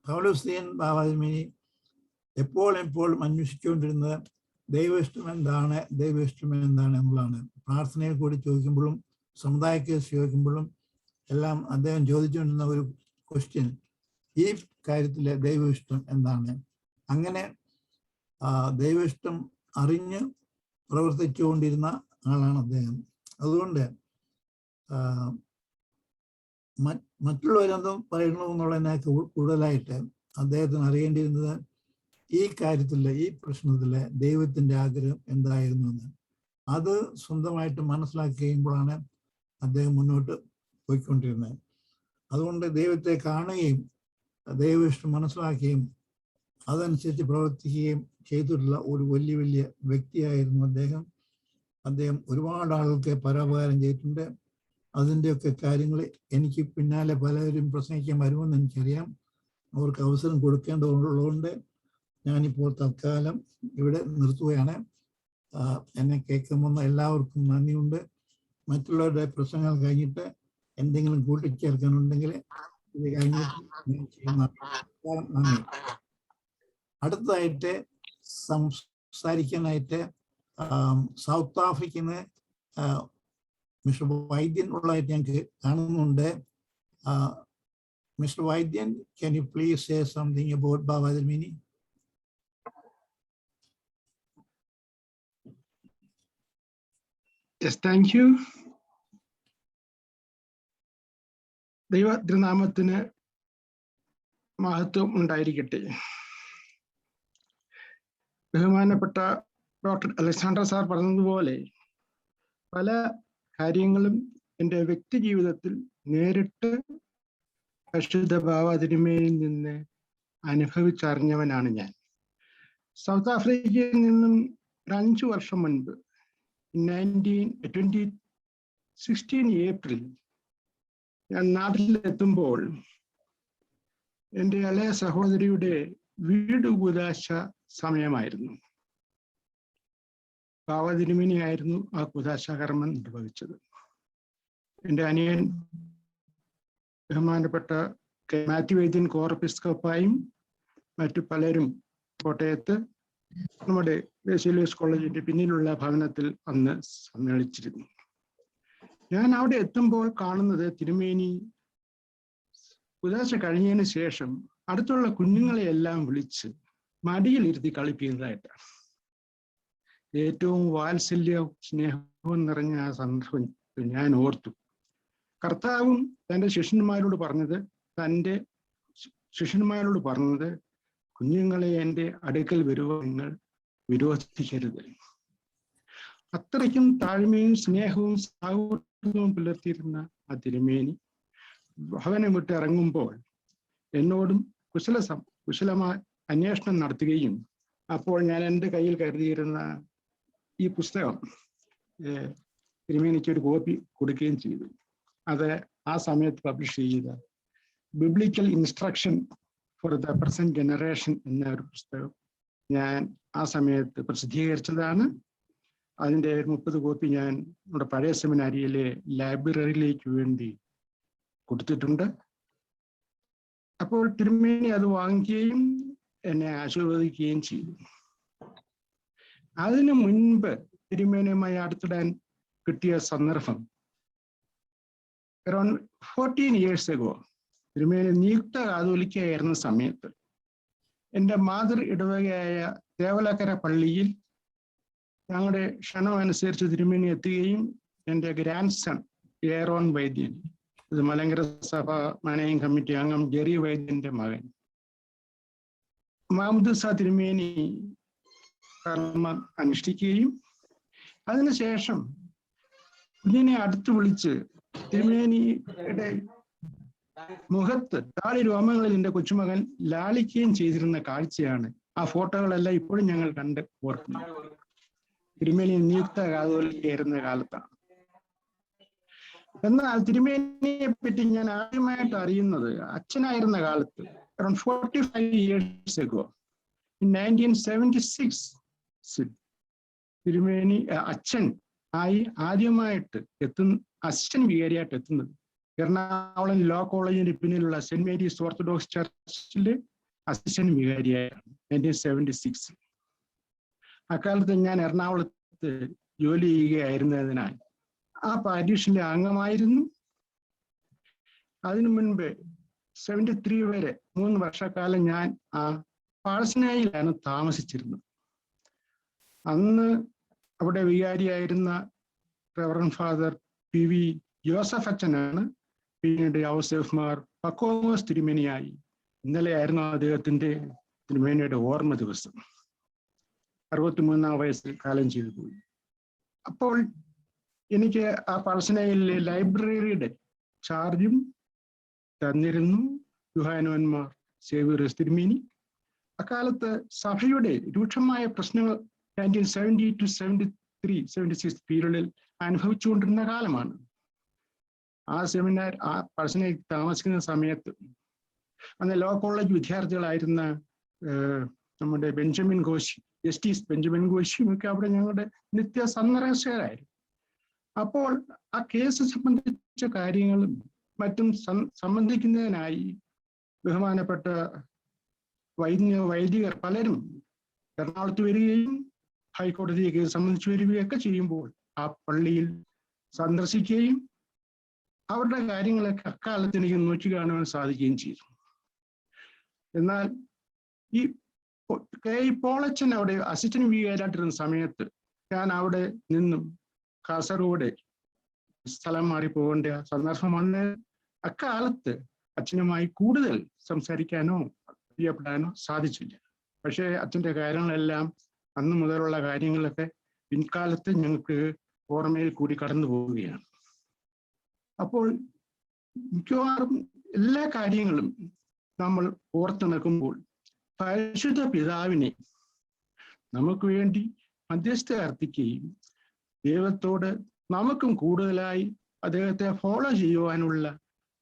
പൗലോസ്തീൻ ബാബാതിരുമേനി എപ്പോഴും അന്വേഷിച്ചുകൊണ്ടിരുന്നത് ദൈവഇഷ്ടം എന്താണ് എന്നുള്ളതാണ്. പ്രാർത്ഥനയിൽ കൂടി ചോദിക്കുമ്പോഴും സമുദായ കേസ് ചോദിക്കുമ്പോഴും എല്ലാം അദ്ദേഹം ചോദിച്ചുകൊണ്ടിരുന്ന ഒരു ക്വസ്റ്റ്യൻ, ഈ കാര്യത്തിലെ ദൈവഇഷ്ടം എന്താണ്? അങ്ങനെ ദൈവഇഷ്ടം അറിഞ്ഞ് പ്രവർത്തിച്ചുകൊണ്ടിരുന്ന ആളാണ് അദ്ദേഹം. അതുകൊണ്ട് മറ്റുള്ളവരെന്തും പറയണു എന്നുള്ളതിനേക്ക് കൂടുതലായിട്ട് അദ്ദേഹത്തിന് അറിയേണ്ടിയിരുന്നത് ഈ കാര്യത്തിലെ, ഈ പ്രശ്നത്തിലെ ദൈവത്തിൻ്റെ ആഗ്രഹം എന്തായിരുന്നു എന്ന്. അത് സ്വന്തമായിട്ട് മനസ്സിലാക്കി കഴിയുമ്പോഴാണ് അദ്ദേഹം മുന്നോട്ട് പോയിക്കൊണ്ടിരുന്നത്. അതുകൊണ്ട് ദൈവത്തെ കാണുകയും ദൈവഇഷ്ടം മനസ്സിലാക്കുകയും അതനുസരിച്ച് പ്രവർത്തിക്കുകയും ചെയ്തിട്ടുള്ള ഒരു വലിയ വ്യക്തിയായിരുന്നു അദ്ദേഹം. അദ്ദേഹം ഒരുപാട് ആളുകൾക്ക് പരോപകാരം ചെയ്തിട്ടുണ്ട്. അതിൻ്റെയൊക്കെ കാര്യങ്ങൾ എനിക്ക് പിന്നാലെ പലരും പ്രസംഗിക്കാൻ വരുമെന്ന് എനിക്കറിയാം. അവർക്ക് അവസരം കൊടുക്കേണ്ടതുള്ളതുകൊണ്ട് ഞാനിപ്പോൾ തൽക്കാലം ഇവിടെ നിർത്തുകയാണ്. എന്നെ കേൾക്കുമെന്ന് എല്ലാവർക്കും നന്ദിയുണ്ട്. മറ്റുള്ളവരുടെ പ്രസംഗങ്ങൾ കഴിഞ്ഞിട്ട് എന്തെങ്കിലും കൂട്ടിച്ചേർക്കാനുണ്ടെങ്കിൽ ഇത് കഴിഞ്ഞിട്ട് ഞാൻ ചെയ്യുന്ന നന്ദി. അടുത്തതായിട്ട് സംസാരിക്കാനായിട്ട് സൗത്ത് ആഫ്രിക്കയിൽ നിന്ന് മിസ്റ്റർ വൈദ്യൻ ഉള്ളതായിട്ട് ഞങ്ങൾക്ക് കാണുന്നുണ്ട്. മിസ്റ്റർ വൈദ്യൻ, can you please say something about Baba Dirmeni? Yes, thank you. ദൈവ തിരുനാമത്തിന് മഹത്വം ഉണ്ടായിരിക്കട്ടെ. ബഹുമാനപ്പെട്ട ഡോക്ടർ അലക്സാണ്ടർ സാർ പറഞ്ഞതുപോലെ പല കാര്യങ്ങളും എൻ്റെ വ്യക്തി ജീവിതത്തിൽ നേരിട്ട് പരിശുദ്ധ ബാബ തിരുമേനിയിൽ നിന്ന് അനുഭവിച്ചറിഞ്ഞവനാണ് ഞാൻ. സൗത്ത് ആഫ്രിക്കയിൽ നിന്നും 5 വർഷം മുൻപ് 2016 ഏപ്രിൽ ഞാൻ നാട്ടിലെത്തുമ്പോൾ എൻ്റെ ഇളയ സഹോദരിയുടെ വീട് കൂദാശ സമയമായിരുന്നു. ബാബ തിരുമേനിയായിരുന്നു ആ കൂദാശ കർമ്മം നിർവഹിച്ചത്. എൻ്റെ അനിയൻ ബഹുമാനപ്പെട്ട മാത്യു വൈദ്യൻ കോർപ്പിസ്കോപ്പായും മറ്റു പലരും കോട്ടയത്ത് നമ്മുടെ ബേസിലിയസ് കോളേജിന്റെ പിന്നിലുള്ള ഭവനത്തിൽ അന്ന് സമ്മേളിച്ചിരുന്നു. ഞാൻ അവിടെ എത്തുമ്പോൾ കാണുന്നത് തിരുമേനി കൂദാശ കഴിഞ്ഞതിന് ശേഷം അടുത്തുള്ള കുഞ്ഞുങ്ങളെ എല്ലാം വിളിച്ച് മടിയിലിരുത്തി കളിപ്പിക്കുന്നതായിട്ടാണ്. ഏറ്റവും വാത്സല്യവും സ്നേഹവും നിറഞ്ഞ ആ സന്ദർഭം ഞാൻ ഓർത്തു. കർത്താവും തൻ്റെ ശിഷ്യന്മാരോട് പറഞ്ഞത് കുഞ്ഞുങ്ങളെ എൻ്റെ അടുക്കൽ വരുവാൻ നിങ്ങൾ വിരോധിക്കരുത്. അത്രയ്ക്കും താഴ്മയും സ്നേഹവും സൗഹൃദവും പുലർത്തിയിരുന്ന ആ തിരുമേനി ഭവനം വിട്ട് ഇറങ്ങുമ്പോൾ എന്നോടും കുശലമായ അന്വേഷണം നടത്തുകയും അപ്പോൾ ഞാൻ എൻ്റെ കയ്യിൽ കരുതിയിരുന്ന ഈ പുസ്തകം തിരുമേനിക്ക് ഒരു കോപ്പി കൊടുക്കുകയും ചെയ്തു. അത് ആ സമയത്ത് പബ്ലിഷ് ചെയ്ത biblical instruction for the present generation എന്ന ഒരു പുസ്തകം ഞാൻ ആ സമയത്ത് പ്രസിദ്ധീകരിച്ചതാണ്. അതിൻ്റെ 30 കോപ്പി ഞാൻ നമ്മുടെ പഴയ സെമിനാരിയിലെ ലൈബ്രറിയിലേക്ക് വേണ്ടി കൊടുത്തിട്ടുണ്ട്. അപ്പോൾ തിരുമേനി അത് വാങ്ങിക്കുകയും എന്നെ ആശീർവദിക്കുകയും ചെയ്തു. അതിനു മുൻപ് തിരുമേനിയുമായി അടുത്തിടാൻ കിട്ടിയ സന്ദർഭം അറൗണ്ട് 14 years ago തിരുമേനി നിയുക്ത കാതോലിക്കയായിരുന്ന സമയത്ത് എൻ്റെ മാതൃ ഇടവകയായ തേവലക്കര പള്ളിയിൽ ഞങ്ങളുടെ ക്ഷണം അനുസരിച്ച് തിരുമേനി എത്തുകയും എൻ്റെ ഗ്രാൻഡ് സൺ ഏറോൺ വൈദ്യൻ, ഇത് മലങ്കര സഭ മാനേജിംഗ് കമ്മിറ്റി അംഗം ജെറി വൈദ്യന്റെ മകൻ, മാമുദുസ തിരുമേനി കർമ്മം അനുഷ്ഠിക്കുകയും അതിനുശേഷം കുഞ്ഞിനെ അടുത്ത് വിളിച്ച് തിരുമേനിയുടെ മുഖത്ത് താടി രോമങ്ങളിൽ എൻ്റെ കൊച്ചുമകൻ ലാളിക്കുകയും ചെയ്തിരുന്ന കാഴ്ചയാണ്. ആ ഫോട്ടോകളെല്ലാം ഇപ്പോഴും ഞങ്ങൾ കണ്ട് ഓർക്കുന്നു. തിരുമേനി നിയുക്ത കാതോലിക്കായിരുന്ന കാലത്താണ്. എന്നാൽ തിരുമേനിയെ പറ്റി ഞാൻ ആദ്യമായിട്ട് അറിയുന്നത് അച്ഛനായിരുന്ന കാലത്ത്, around 45 years ago, in 1976, തിരുമേനി അച്ഛൻ ആയി ആദ്യമായിട്ട് അസിസ്റ്റന്റ് വികാരിയായിട്ട് എത്തുന്നത് എറണാകുളം ലോ കോളേജിന് പിന്നിലുള്ള സെന്റ് മേരീസ് ഓർത്തഡോക്സ് ചർച്ചിലെ അസിസ്റ്റന്റ് വികാരിയായാണ് 1976. അക്കാലത്ത് ഞാൻ എറണാകുളത്ത് ജോലി ചെയ്യുകയായിരുന്നതിനാൽ ആ പാരീഷിലെ അംഗമായിരുന്നു. അതിനു മുൻപ് 73 വരെ 3 വർഷക്കാലം ഞാൻ ആ പാഴ്സനയിലാണ് താമസിച്ചിരുന്നത്. അന്ന് അവിടെ വികാരിയായിരുന്ന റവറൻഡ് ഫാദർ PV ജോസഫ് അച്ഛനാണ് പിന്നീട് ഔസേഫ് മാർ പക്കോമോസ് തിരുമേനിയായി. ഇന്നലെയായിരുന്നു തിരുമേനിയുടെ ഓർമ്മ ദിവസം. 63-ാം വയസ്സിൽ കാലം ചെയ്തു പോയി. അപ്പോൾ എനിക്ക് ആ പാഴ്സനയിലെ ലൈബ്രറിയുടെ ചാർജും തന്നിരുന്നു യുഹാനോന്മാർ സേവ്യറിയസ് തിരുമേനി. അക്കാലത്ത് സഭയുടെ രൂക്ഷമായ പ്രശ്നങ്ങൾ 1970 to 76 പീരീഡിൽ അനുഭവിച്ചുകൊണ്ടിരുന്ന കാലമാണ്. ആ സെമിനാർ ആ പാഴ്സനയിൽ താമസിക്കുന്ന സമയത്ത് അന്ന് ലോ കോളേജ് വിദ്യാർത്ഥികളായിരുന്ന നമ്മുടെ ജസ്റ്റിസ് ബെഞ്ചമിൻ ഘോഷിയും ഒക്കെ അവിടെ ഞങ്ങളുടെ നിത്യ സന്ദർശകരായിരുന്നു. അപ്പോൾ ആ കേസ് സംബന്ധിച്ച കാര്യങ്ങളും മറ്റും സംബന്ധിക്കുന്നതിനായി ബഹുമാനപ്പെട്ട വൈദികർ പലരും എറണാകുളത്ത് വരികയും ഹൈക്കോടതിയെ കേസ് സംബന്ധിച്ച് വരികയൊക്കെ ചെയ്യുമ്പോൾ ആ പള്ളിയിൽ സന്ദർശിക്കുകയും അവരുടെ കാര്യങ്ങളൊക്കെ അക്കാലത്ത് എനിക്ക് നോക്കി കാണുവാൻ സാധിക്കുകയും ചെയ്തു. എന്നാൽ ഈ പോളച്ചൻ അവിടെ അസിസ്റ്റന്റ് വികാരിയായിട്ടിരുന്ന സമയത്ത് ഞാൻ അവിടെ നിന്നും കാസർഗോഡ് സ്ഥലം മാറി പോകേണ്ട സന്ദർഭം വന്ന് അക്കാലത്ത് അച്ഛനുമായി കൂടുതൽ സംസാരിക്കാനോ അറിയപ്പെടാനോ സാധിച്ചില്ല. പക്ഷേ അച്ഛൻ്റെ കാര്യങ്ങളെല്ലാം അന്ന് മുതലുള്ള കാര്യങ്ങളൊക്കെ പിൻകാലത്ത് ഞങ്ങൾക്ക് ഓർമ്മയിൽ കൂടി കടന്നു പോവുകയാണ്. അപ്പോൾ മിക്കവാറും എല്ലാ കാര്യങ്ങളും നമ്മൾ ഓർത്തു നിൽക്കുമ്പോൾ പരിശുദ്ധ പിതാവിനെ നമുക്ക് വേണ്ടി മധ്യസ്ഥ അർത്ഥിക്കുകയും ദൈവത്തോട് നമുക്കും കൂടുതലായി അദ്ദേഹത്തെ ഫോളോ ചെയ്യുവാനുള്ള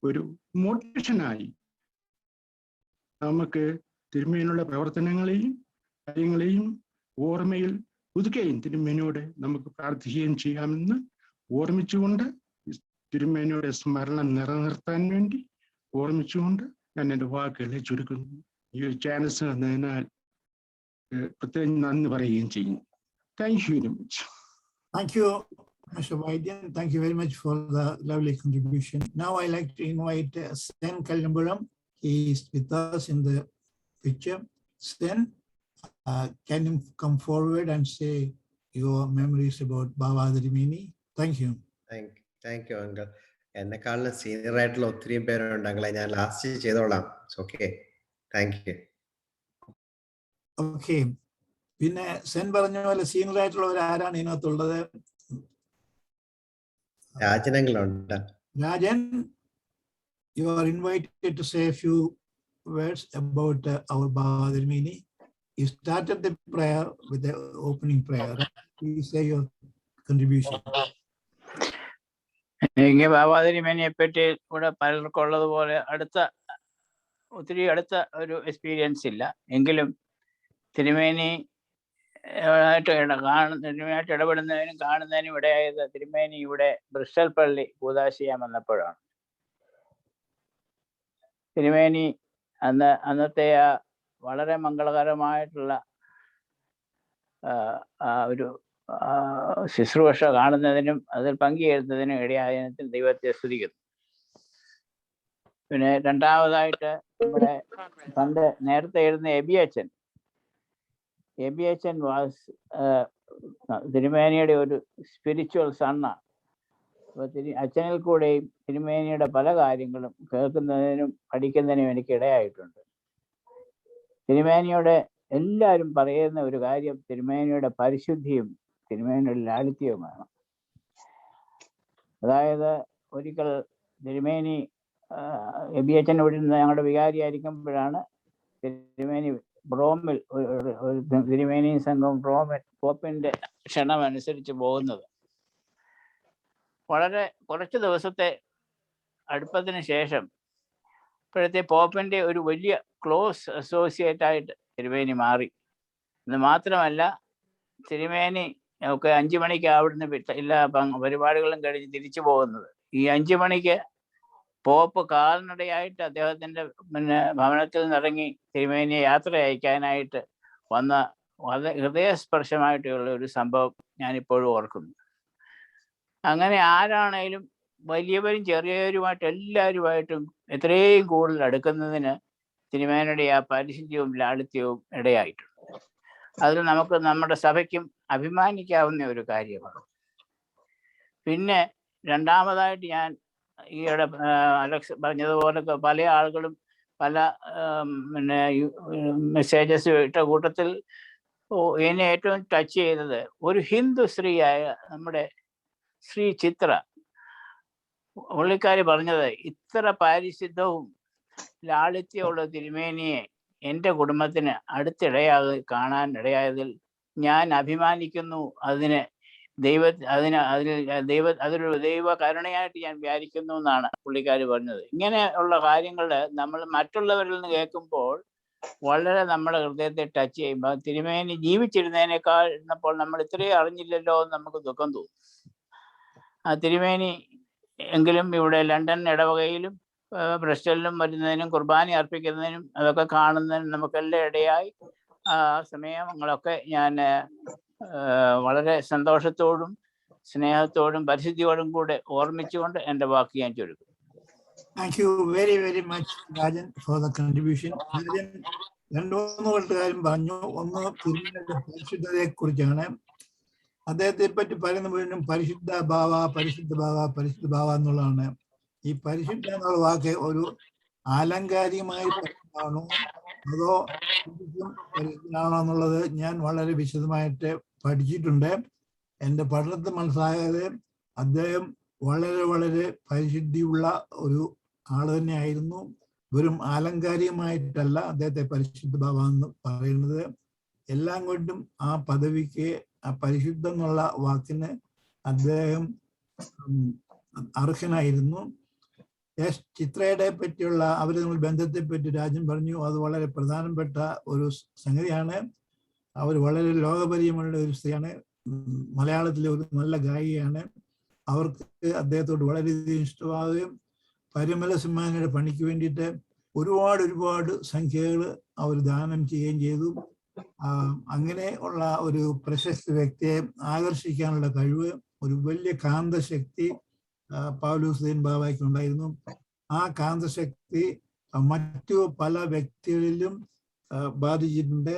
ഒരു മോട്ടിവേഷനായി നമുക്ക് തിരുമേനിയുടെ പ്രവർത്തനങ്ങളെയും കാര്യങ്ങളെയും ഓർമ്മയിൽ പുതുക്കുകയും തിരുമേനിയോട് നമുക്ക് പ്രാർത്ഥിക്കുകയും ചെയ്യാമെന്ന് ഓർമ്മിച്ചുകൊണ്ട് തിരുമേനിയുടെ സ്മരണം നിലനിർത്താൻ വേണ്ടി ഓർമ്മിച്ചുകൊണ്ട് ഞാൻ എൻ്റെ വാക്കുകളെ ചുരുക്കുന്നു. ഈ ചാൻസ് തന്നതിനാൽ പ്രത്യേകം നന്ദി പറയുകയും ചെയ്യുന്നു. Thank you very much. Thank you, Mr. Vaidyan. Thank you very much for the lovely contribution. Now I like to invite Sen Kallamburam. He is with us in the picture. Sen, can you come forward and say your memories about Baba Tirimeni? Thank you. Thank you, Uncle. എന്നെക്കാളും സീനിയർ ആയിട്ടുള്ള ഒത്തിരി പേരുണ്ട് അങ്ങളെ. ഞാൻ ലാസ്റ്റ് ചെയ്തോളാം. Okay, thank U. ഓക്കെ, പിന്നെ സെൻ പറഞ്ഞ പോലെ സീനിയർ ആയിട്ടുള്ളവർ ആരാണ് ഇതിനകത്തുള്ളത്? രാജനങ്ങളുണ്ട്. Rajan, you are invited to say a few words about our Baba Tirimeni. You started the prayer with the opening prayer. Please say your contribution. എനിക്ക് ബാബാ തിരുമേനിയെ പറ്റി ഇവിടെ പലർക്കും ഉള്ളതുപോലെ ഒത്തിരി അടുത്ത ഒരു എക്സ്പീരിയൻസ് ഇല്ല. എങ്കിലും തിരുമേനിയായിട്ട് ഇടപെടുന്നതിനും കാണുന്നതിനും ഇടയായത് തിരുമേനി ഇവിടെ ബ്രിസ്റ്റൽ പള്ളി കൂദാശ ചെയ്യാൻ വന്നപ്പോഴാണ്. തിരുമേനി അന്നത്തെ ആ വളരെ മംഗളകരമായിട്ടുള്ള ഒരു ശുശ്രൂഷ കാണുന്നതിനും അതിൽ പങ്കുചേരുന്നതിനും ഇടയായതിന് ദൈവത്തെ സ്തുതിക്കുന്നു. പിന്നെ രണ്ടാമതായിട്ട് നമ്മുടെ പണ്ട് നേരത്തെ ഇരുന്ന എബി അച്ഛൻ വാസ് തിരുമേനിയുടെ ഒരു സ്പിരിച്വൽ സണ്ണാണ്. അപ്പോൾ അച്ഛനിൽ കൂടെയും തിരുമേനിയുടെ പല കാര്യങ്ങളും കേൾക്കുന്നതിനും പഠിക്കുന്നതിനും എനിക്ക് ഇടയായിട്ടുണ്ട്. തിരുമേനിയുടെ എല്ലാവരും പറയുന്ന ഒരു കാര്യം തിരുമേനിയുടെ പരിശുദ്ധിയും തിരുമേനിയുടെ ലാളിത്യവുമാണ്. അതായത് ഒരിക്കൽ തിരുമേനി എബി അച്ഛൻ ഇവിടെ നിന്ന് ഞങ്ങളുടെ വികാരിയായിരിക്കുമ്പോഴാണ് തിരുമേനി റോമിൽ ഒരു തിരുമേനി സംഘം റോമിൽ പോപ്പിന്റെ ക്ഷണം അനുസരിച്ച് പോകുന്നത്. വളരെ കുറച്ച് ദിവസത്തെ അടുപ്പത്തിന് ശേഷം ഇപ്പോഴത്തെ പോപ്പിന്റെ ഒരു വലിയ ക്ലോസ് അസോസിയേറ്റ് ആയിട്ട് തിരുമേനി മാറി. എന്ന് മാത്രമല്ല, തിരുമേനി ഒക്കെ 5 മണിക്ക് അവിടുന്ന് എല്ലാ പരിപാടികളും കഴിഞ്ഞ് തിരിച്ചു പോകുന്നത്. ഈ 5 മണിക്ക് പോപ്പ് കാൽനടയായിട്ട് അദ്ദേഹത്തിന്റെ ഭവനത്തിൽ നിന്നിറങ്ങി തിരുമേനിയെ യാത്ര അയക്കാനായിട്ട് വന്ന വളരെ ഹൃദയസ്പർശമായിട്ടുള്ള ഒരു സംഭവം ഞാനിപ്പോഴും ഓർക്കുന്നു. അങ്ങനെ ആരാണേലും വലിയവരും ചെറിയവരുമായിട്ട് എല്ലാവരുമായിട്ടും എത്രയും കൂടുതൽ അടുക്കുന്നതിന് തിരുമേനിയുടെ ആ പരിശുദ്ധിയും ലാളിത്യവും ഇടയായിട്ടുണ്ട്. അതിൽ നമുക്ക് നമ്മുടെ സഭയ്ക്കും അഭിമാനിക്കാവുന്ന ഒരു കാര്യമാണ്. പിന്നെ രണ്ടാമതായിട്ട് ഞാൻ ഈയിടെ അലക്സ് പറഞ്ഞതുപോലെ പല ആളുകളും പല മെസ്സേജസ് ഇട്ട കൂട്ടത്തിൽ എന്നെ ഏറ്റവും ടച്ച് ചെയ്തത് ഒരു ഹിന്ദു സ്ത്രീയായ നമ്മുടെ ശ്രീ ചിത്ര. പുള്ളിക്കാരി പറഞ്ഞത്, ഇത്ര പാരിശുദ്ധവും ലാളിത്യമുള്ള തിരുമേനിയെ എൻ്റെ കുടുംബത്തിന് കാണാൻ ഇടയായതിൽ ഞാൻ അഭിമാനിക്കുന്നു. അതൊരു ദൈവ കരുണയായിട്ട് ഞാൻ വിചാരിക്കുന്നു എന്നാണ് പുള്ളിക്കാരി പറഞ്ഞത്. ഇങ്ങനെയുള്ള കാര്യങ്ങൾ നമ്മൾ മറ്റുള്ളവരിൽ നിന്ന് കേൾക്കുമ്പോൾ വളരെ നമ്മുടെ ഹൃദയത്തെ ടച്ച് ചെയ്യുമ്പോൾ, തിരുമേനി ജീവിച്ചിരുന്നതിനേക്കാൾ ഇരുന്നപ്പോൾ നമ്മൾ ഇത്രയും അറിഞ്ഞില്ലല്ലോ എന്ന് നമുക്ക് ദുഃഖം തോന്നും. ആ തിരുമേനി എങ്കിലും ഇവിടെ ലണ്ടൻ ഇടവകയിലും ബ്രസ്റ്റലിലും വരുന്നതിനും കുർബാന അർപ്പിക്കുന്നതിനും അതൊക്കെ കാണുന്നതിനും നമുക്കെല്ലാം ഇടയായി. ആ സമയങ്ങളൊക്കെ ഞാൻ വളരെ സന്തോഷത്തോടും സ്നേഹത്തോടും പരിശുദ്ധിയോടും കൂടെ ഓർമ്മിച്ചുകൊണ്ട് എൻ്റെ വാക്ക് ഞാൻ ചുരുക്കും. Thank you very, very much, Rajan, for the contribution. രണ്ടു കാര്യം പറഞ്ഞു. ഒന്ന്, തിരുമേനിയുടെ പരിശുദ്ധതയെ കുറിച്ചാണ്. അദ്ദേഹത്തെ പറ്റി പറയുന്ന മുഴുവനും പരിശുദ്ധ ഭാവ എന്നുള്ളതാണ്. ഈ പരിശുദ്ധ എന്നുള്ള വാക്ക് ഒരു ആലങ്കാരികമായി പറയുന്നതാണോ അതോ പരിശുദ്ധനാണോ എന്നുള്ളത് ഞാൻ വളരെ വിശദമായിട്ട് പഠിച്ചിട്ടുണ്ട്. എൻ്റെ പഠനത്തിൽ മനസ്സിലായത് അദ്ദേഹം വളരെ വളരെ പരിശുദ്ധിയുള്ള ഒരു ആള് തന്നെയായിരുന്നു. വെറും ആലങ്കാരികമായിട്ടല്ല അദ്ദേഹത്തെ പരിശുദ്ധ ഭാവ എന്ന് പറയുന്നത്. എല്ലാം കൊണ്ടും ആ പദവിക്ക്, ആ പരിശുദ്ധം എന്നുള്ള വാക്കിന് അദ്ദേഹം അർഹനായിരുന്നു. ചിത്രയുടെ പറ്റിയുള്ള അവര് നമ്മൾ ബന്ധത്തെ പറ്റി രാജൻ പറഞ്ഞു. അത് വളരെ പ്രധാനപ്പെട്ട ഒരു സംഗതിയാണ്. അവർ വളരെ ലോകപരിചയമുള്ള ഒരു സ്ത്രീയാണ്. മലയാളത്തിലെ ഒരു നല്ല ഗായികയാണ്. അവർക്ക് അദ്ദേഹത്തോട് വളരെയധികം ഇഷ്ടമാവുകയും പരിമല സിംഹാനിയുടെ പണിക്ക് വേണ്ടിയിട്ട് ഒരുപാട് സംഖ്യകൾ അവർ ദാനം ചെയ്യുകയും ചെയ്തു. അങ്ങനെ ഉള്ള ഒരു പ്രശസ്ത വ്യക്തിയെ ആകർഷിക്കാനുള്ള കഴിവ്, ഒരു വലിയ കാന്തശക്തി പൗലോസ് ബാബയ്ക്ക് ഉണ്ടായിരുന്നു. ആ കാന്തശക്തി മറ്റു പല വ്യക്തികളിലും ബാധിച്ചിട്ടുണ്ട്.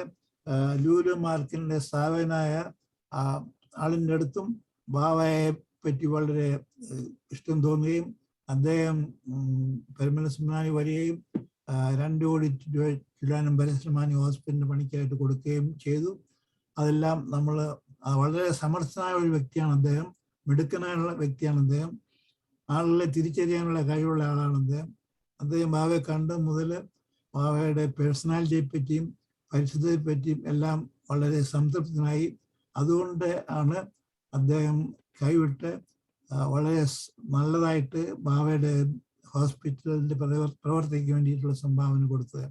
ലൂലു മാർക്കിന്റെ സ്ഥാപകനായ ആളിൻ്റെ അടുത്തും ബാബയെ പറ്റി വളരെ ഇഷ്ടം തോന്നുകയും അദ്ദേഹം പരിമല സിംഹാനി വരികയും 2 കോടി രൂപ പരിശ്രമാനി ഹോസ്പിറ്റലിന്റെ പണിക്കായിട്ട് കൊടുക്കുകയും ചെയ്തു. അതെല്ലാം നമ്മൾ വളരെ സമർത്ഥനായ ഒരു വ്യക്തിയാണ് അദ്ദേഹം. മിടുക്കനായുള്ള വ്യക്തിയാണ് അദ്ദേഹം. ആളുകളെ തിരിച്ചറിയാനുള്ള കഴിവുള്ള ആളാണ് അദ്ദേഹം. അദ്ദേഹം ബാബയെ കണ്ട മുതൽ ബാബയുടെ പേഴ്സണാലിറ്റിയെ പറ്റിയും പരിശുദ്ധയെ പറ്റിയും എല്ലാം വളരെ സംതൃപ്തനായി. അതുകൊണ്ട് ആണ് അദ്ദേഹം കൈവിട്ട് വളരെ നല്ലതായിട്ട് ബാബയുടെ ഹോസ്പിറ്റലിന്റെ പ്രവർത്തിക്ക് വേണ്ടിയിട്ടുള്ള സംഭാവന കൊടുത്തത്.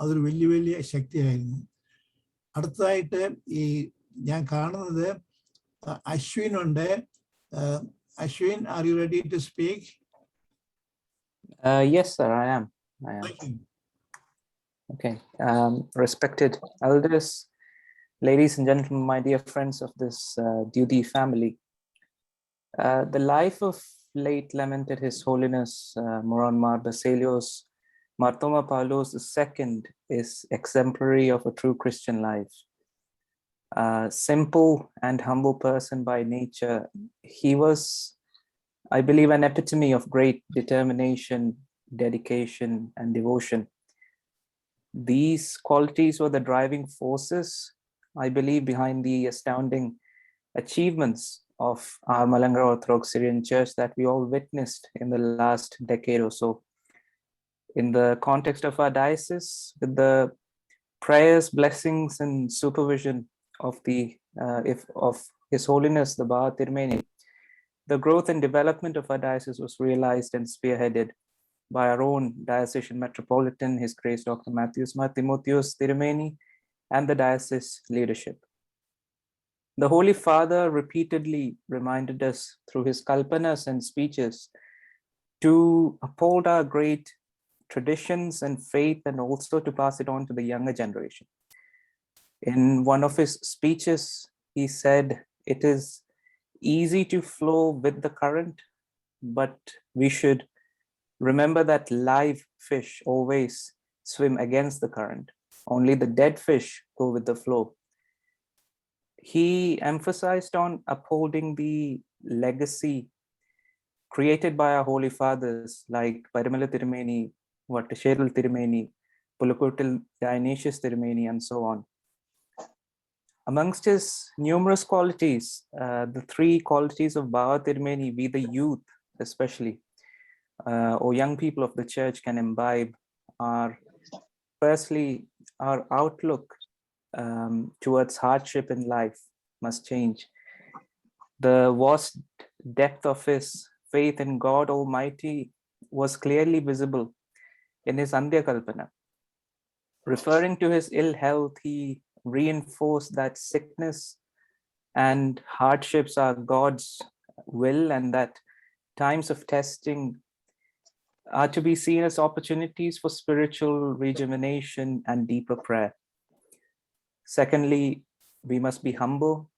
അതൊരു വലിയ ശക്തിയായിരുന്നു. അടുത്തതായിട്ട് ഈ ഞാൻ കാണുന്നത് അശ്വിൻ ഉണ്ട്. Ashwin, are you ready to speak? Yes, sir, I am. Okay. Respected elders, ladies and gentlemen, my dear friends of this duty family. The life of late lamented His Holiness Moran Mar Baselios Marthoma Paulos II is exemplary of a true Christian life. Simple and humble person by nature, he was, I believe, an epitome of great determination, dedication, and devotion. These qualities were the driving forces, I believe, behind the astounding achievements of our Malankara Orthodox Syrian Church that we all witnessed in the last decade or so. in the context of our diocese, with the prayers, blessings, and supervision of of His Holiness the Baha Tirumeni, the growth and development of our diocese was realized and spearheaded by our own diocesan metropolitan, His Grace Dr. Matthews Mar Timotheos Tirumeni, and the diocese leadership. The Holy Father repeatedly reminded us through his kalpanas and speeches to uphold our great traditions and faith, and also to pass it on to the younger generation. In one of his speeches, he said, "It is easy to flow with the current, but we should remember that live fish always swim against the current. Only the dead fish go with the flow." He emphasized on upholding the legacy created by our Holy Fathers like Parimala Tirumeni, Vattascheril Tirumeni, Pulakottil Dionysius Tirumeni, and so on. Amongst his numerous qualities, the three qualities of Baha Tirumeni, we the youth especially, or young people of the church can imbibe are, firstly, our outlook towards hardship in life must change. The vast depth of his faith in God Almighty was clearly visible in his Andhya Kalpana. Referring to his ill health, he reinforced that sickness and hardships are God's will, and that times of testing are to be seen as opportunities for spiritual rejuvenation and deeper prayer. Secondly, we must be humble.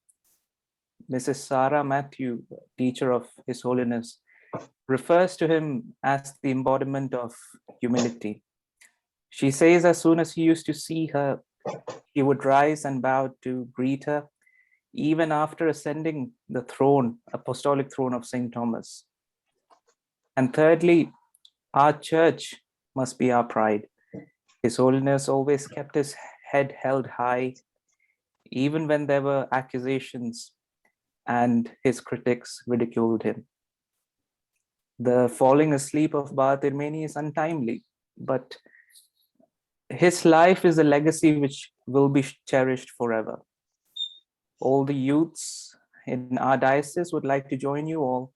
Mrs. Sarah Matthew, teacher of His Holiness, refers to him as the embodiment of humility. She says as soon as he used to see her, he would rise and bow to greet her, even after ascending the throne, apostolic throne of St. Thomas. And thirdly, our church must be our pride. His Holiness always kept his head held high, even when there were accusations and his critics ridiculed him. The falling asleep of Baha Tirumeni is untimely, but his life is a legacy which will be cherished forever. All the youths in our diocese would like to join you all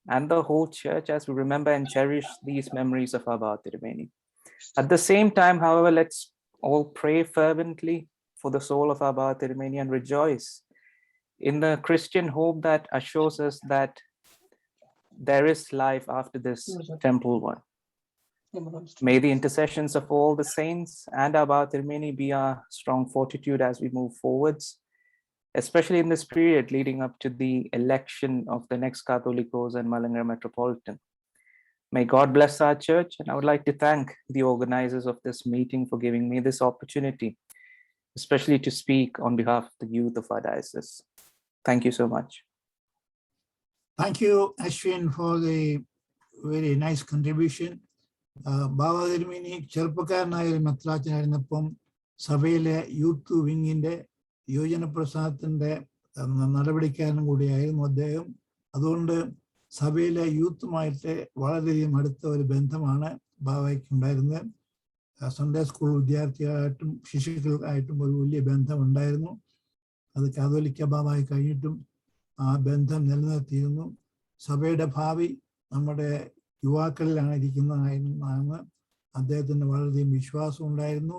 and the whole church as we remember and cherish these memories of our Baha Tirumeni. At the same time, however, let's all pray fervently for the soul of our Baha Tirumeni and rejoice in the Christian hope that assures us that there is life after this temporal one. May the intercessions of all the saints and our Baha Tirumeni be our strong fortitude as we move forwards, especially in this period leading up to the election of the next Catholicos and Malanga Metropolitan. May God bless our church, and I would like to thank the organizers of this meeting for giving me this opportunity, especially to speak on behalf of the youth of our diocese. Thank you so much. Thank you, Ashwin, for the very nice contribution. Baha Tirumeni ചെറുപ്പക്കാരനായ ഒരു മെത്രാച്ചനായിരുന്നപ്പം സഭയിലെ യൂത്ത് വിങ്ങിന്റെ യുവജന പ്രസ്ഥാനത്തിന്റെ നടപടിക്കാരനും കൂടിയായിരുന്നു അദ്ദേഹം. അതുകൊണ്ട് സഭയിലെ യൂത്തുമായിട്ട് വളരെയധികം അടുത്ത ഒരു ബന്ധമാണ് ബാവയ്ക്ക് ഉണ്ടായിരുന്നത്. സൺഡേ സ്കൂൾ വിദ്യാർത്ഥികളായിട്ടും ശിശുക്കൾക്കായിട്ടും ഒരു വലിയ ബന്ധമുണ്ടായിരുന്നു. അത് കാതോലിക്ക ബാബായി കഴിഞ്ഞിട്ടും ആ ബന്ധം നിലനിർത്തിയിരുന്നു. സഭയുടെ ഭാവി നമ്മുടെ യുവാക്കളിലാണ് ഇരിക്കുന്നതെന്നാണ് അദ്ദേഹത്തിന് വളരെയധികം വിശ്വാസം ഉണ്ടായിരുന്നു.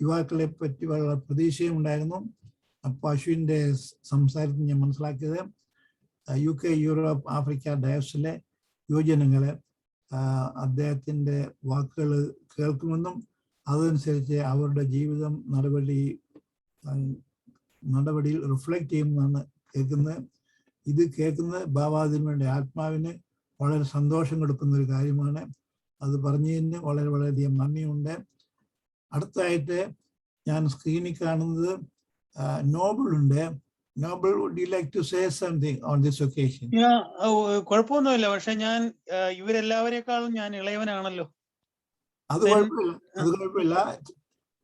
യുവാക്കളെ പറ്റി വളരെ പ്രതീക്ഷയും ഉണ്ടായിരുന്നു. അപ്പോൾ അശ്വിൻ്റെ സംസാരത്തിൽ ഞാൻ മനസ്സിലാക്കിയത് UK, യൂറോപ്പ്, ആഫ്രിക്ക ഡയസിലെ യുവജനങ്ങളെ അദ്ദേഹത്തിൻ്റെ വാക്കുകൾ കേൾക്കുമെന്നും അതനുസരിച്ച് അവരുടെ ജീവിതം നടപടിയിൽ റിഫ്ലക്റ്റ് ചെയ്യുമെന്നാണ് കേൾക്കുന്നത്. ഇത് കേൾക്കുന്നത് ബാബാ തിരുമേനിയുടെ ആത്മാവിന് വളരെ സന്തോഷം കൊടുക്കുന്ന ഒരു കാര്യമാണ്. അത് പറഞ്ഞതിന് വളരെയധികം നന്ദിയുണ്ട്. അടുത്തായിട്ട് ഞാൻ സ്ക്രീനിൽ കാണുന്നത് നോബിൾ ഉണ്ട്. Noble, would you like to say something on this occasion? കുഴപ്പമൊന്നുമില്ല, പക്ഷെ ഞാൻ ഇവരെല്ലാവരെക്കാളും ഞാൻ ഇളയവനാണല്ലോ. അത് കുഴപ്പമില്ല.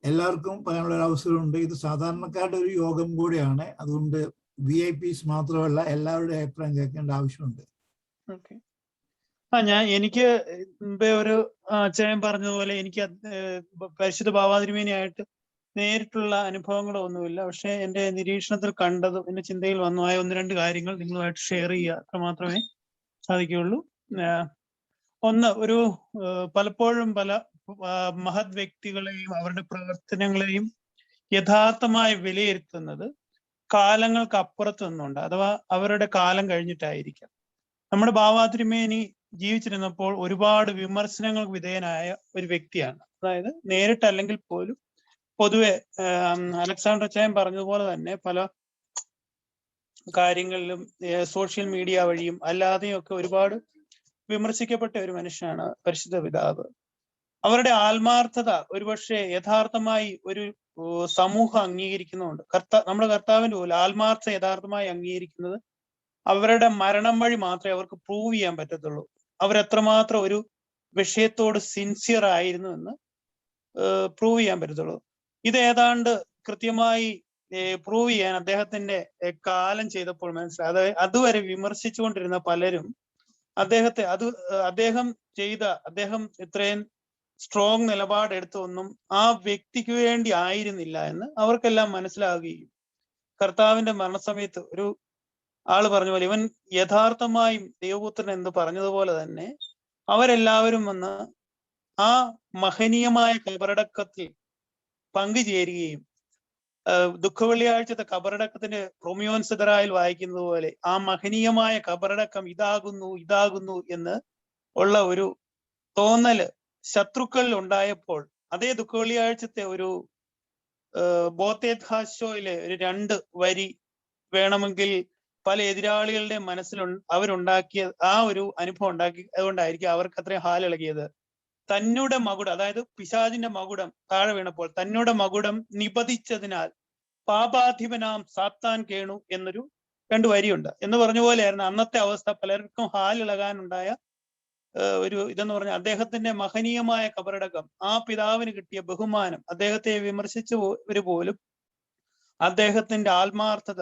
എല്ലാവർക്കും പറയാനുള്ള ഒരു അവസരമുണ്ട്. ഇത് സാധാരണക്കാരുടെ ഒരു യോഗം കൂടിയാണ്. അതുകൊണ്ട് VIPs മാത്രമല്ല, എല്ലാവരുടെയും അഭിപ്രായം കേൾക്കേണ്ട ആവശ്യമുണ്ട്. ഓക്കെ, എനിക്ക് മുമ്പേ ഒരു അച്ഛൻ പറഞ്ഞതുപോലെ എനിക്ക് പരിശുദ്ധ ഭാവാതിരുമേനിയായിട്ട് നേരിട്ടുള്ള അനുഭവങ്ങളൊന്നുമില്ല. പക്ഷെ എൻ്റെ നിരീക്ഷണത്തിൽ കണ്ടതും എൻ്റെ ചിന്തയിൽ വന്നതായ 1-2 കാര്യങ്ങൾ നിങ്ങളുമായിട്ട് ഷെയർ ചെയ്യുക അത്ര മാത്രമേ സാധിക്കുകയുള്ളൂ. ഒന്ന്, പലപ്പോഴും പല മഹത് വ്യക്തികളെയും അവരുടെ പ്രവർത്തനങ്ങളെയും യഥാർത്ഥമായി വിലയിരുത്തുന്നത് കാലങ്ങൾക്ക് അപ്പുറത്ത് നിന്നുണ്ട്, അഥവാ അവരുടെ കാലം കഴിഞ്ഞിട്ടായിരിക്കാം. നമ്മുടെ ഭാവാതിരുമേനി ജീവിച്ചിരുന്നപ്പോൾ ഒരുപാട് വിമർശനങ്ങൾക്ക് വിധേയനായ ഒരു വ്യക്തിയാണ്. അതായത് നേരിട്ടല്ലെങ്കിൽ പോലും പൊതുവെ അലക്സാണ്ടർ അച്ചായൻ പറഞ്ഞതുപോലെ തന്നെ പല കാര്യങ്ങളിലും സോഷ്യൽ മീഡിയ വഴിയും അല്ലാതെയും ഒക്കെ ഒരുപാട് വിമർശിക്കപ്പെട്ട ഒരു മനുഷ്യനാണ് പരിശുദ്ധ പിതാവ്. അവരുടെ ആത്മാർത്ഥത ഒരുപക്ഷെ യഥാർത്ഥമായി ഒരു സമൂഹം അംഗീകരിക്കുന്നുണ്ട്. നമ്മുടെ കർത്താവിന്റെ പോലെ ആത്മാർത്ഥത യഥാർത്ഥമായി അംഗീകരിക്കുന്നത് അവരുടെ മരണം വഴി മാത്രമേ അവർക്ക് പ്രൂവ് ചെയ്യാൻ പറ്റത്തുള്ളൂ അവരെത്രമാത്രം ഒരു വിഷയത്തോട് സിൻസിയർ ആയിരുന്നു എന്ന് പ്രൂവ് ചെയ്യാൻ പറ്റത്തുള്ളൂ. ഇത് ഏതാണ്ട് കൃത്യമായി പ്രൂവ് ചെയ്യാൻ അദ്ദേഹത്തിന്റെ കാലം ചെയ്തപ്പോൾ മനസ്സിലായി. അതായത് അതുവരെ വിമർശിച്ചുകൊണ്ടിരുന്ന പലരും അദ്ദേഹം ഇത്രയും സ്ട്രോങ് നിലപാടെടുത്തൊന്നും ആ വ്യക്തിക്ക് വേണ്ടി ആയിരുന്നില്ല എന്ന് അവർക്കെല്ലാം മനസ്സിലാവുകയും കർത്താവിന്റെ മരണസമയത്ത് ഒരു ആള് പറഞ്ഞ പോലെ ഇവൻ യഥാർത്ഥമായും ദൈവപുത്രൻ എന്ന് പറഞ്ഞതുപോലെ തന്നെ അവരെല്ലാവരും വന്ന് ആ മഹനീയമായ കബറടക്കത്തിൽ പങ്കുചേരുകയും ദുഃഖവെള്ളിയാഴ്ചത്തെ കബറടക്കത്തിന്റെ റോമിയോൻ സിദറായിൽ വായിക്കുന്നത് പോലെ ആ മഹനീയമായ കബറടക്കം ഇതാകുന്നു എന്ന് ഉള്ള ഒരു തോന്നല് ശത്രുക്കളിൽ ഉണ്ടായപ്പോൾ അതേ ദുഃഖവെള്ളിയാഴ്ചത്തെ ഒരു ബോത്തേദ്ഹാശോയിലെ ഒരു 2 വരി വേണമെങ്കിൽ പല എതിരാളികളുടെ മനസ്സിൽ അവരുണ്ടാക്കിയ ആ ഒരു അനുഭവം അതുകൊണ്ടായിരിക്കും അവർക്ക് അത്രയും ഹാലിളകിയത്. തന്നോടെ മകുടം, അതായത് പിശാചിന്റെ മകുടം താഴെ വീണപ്പോൾ തന്നോടെ മകുടം നിപതിച്ചതിനാൽ പാപാധിപനാം സാത്താൻ കേണു എന്നൊരു 2 വരിയുണ്ട് എന്ന് പറഞ്ഞ പോലെയായിരുന്നു അന്നത്തെ അവസ്ഥ. പലർക്കും ഹാലിളകാനുണ്ടായ ഒരു ഇതെന്ന് പറഞ്ഞാൽ അദ്ദേഹത്തിന്റെ മഹനീയമായ കബറടക്കം, ആ പിതാവിന് കിട്ടിയ ബഹുമാനം, അദ്ദേഹത്തെ വിമർശിച്ചവര് പോലും അദ്ദേഹത്തിന്റെ ആത്മാർത്ഥത,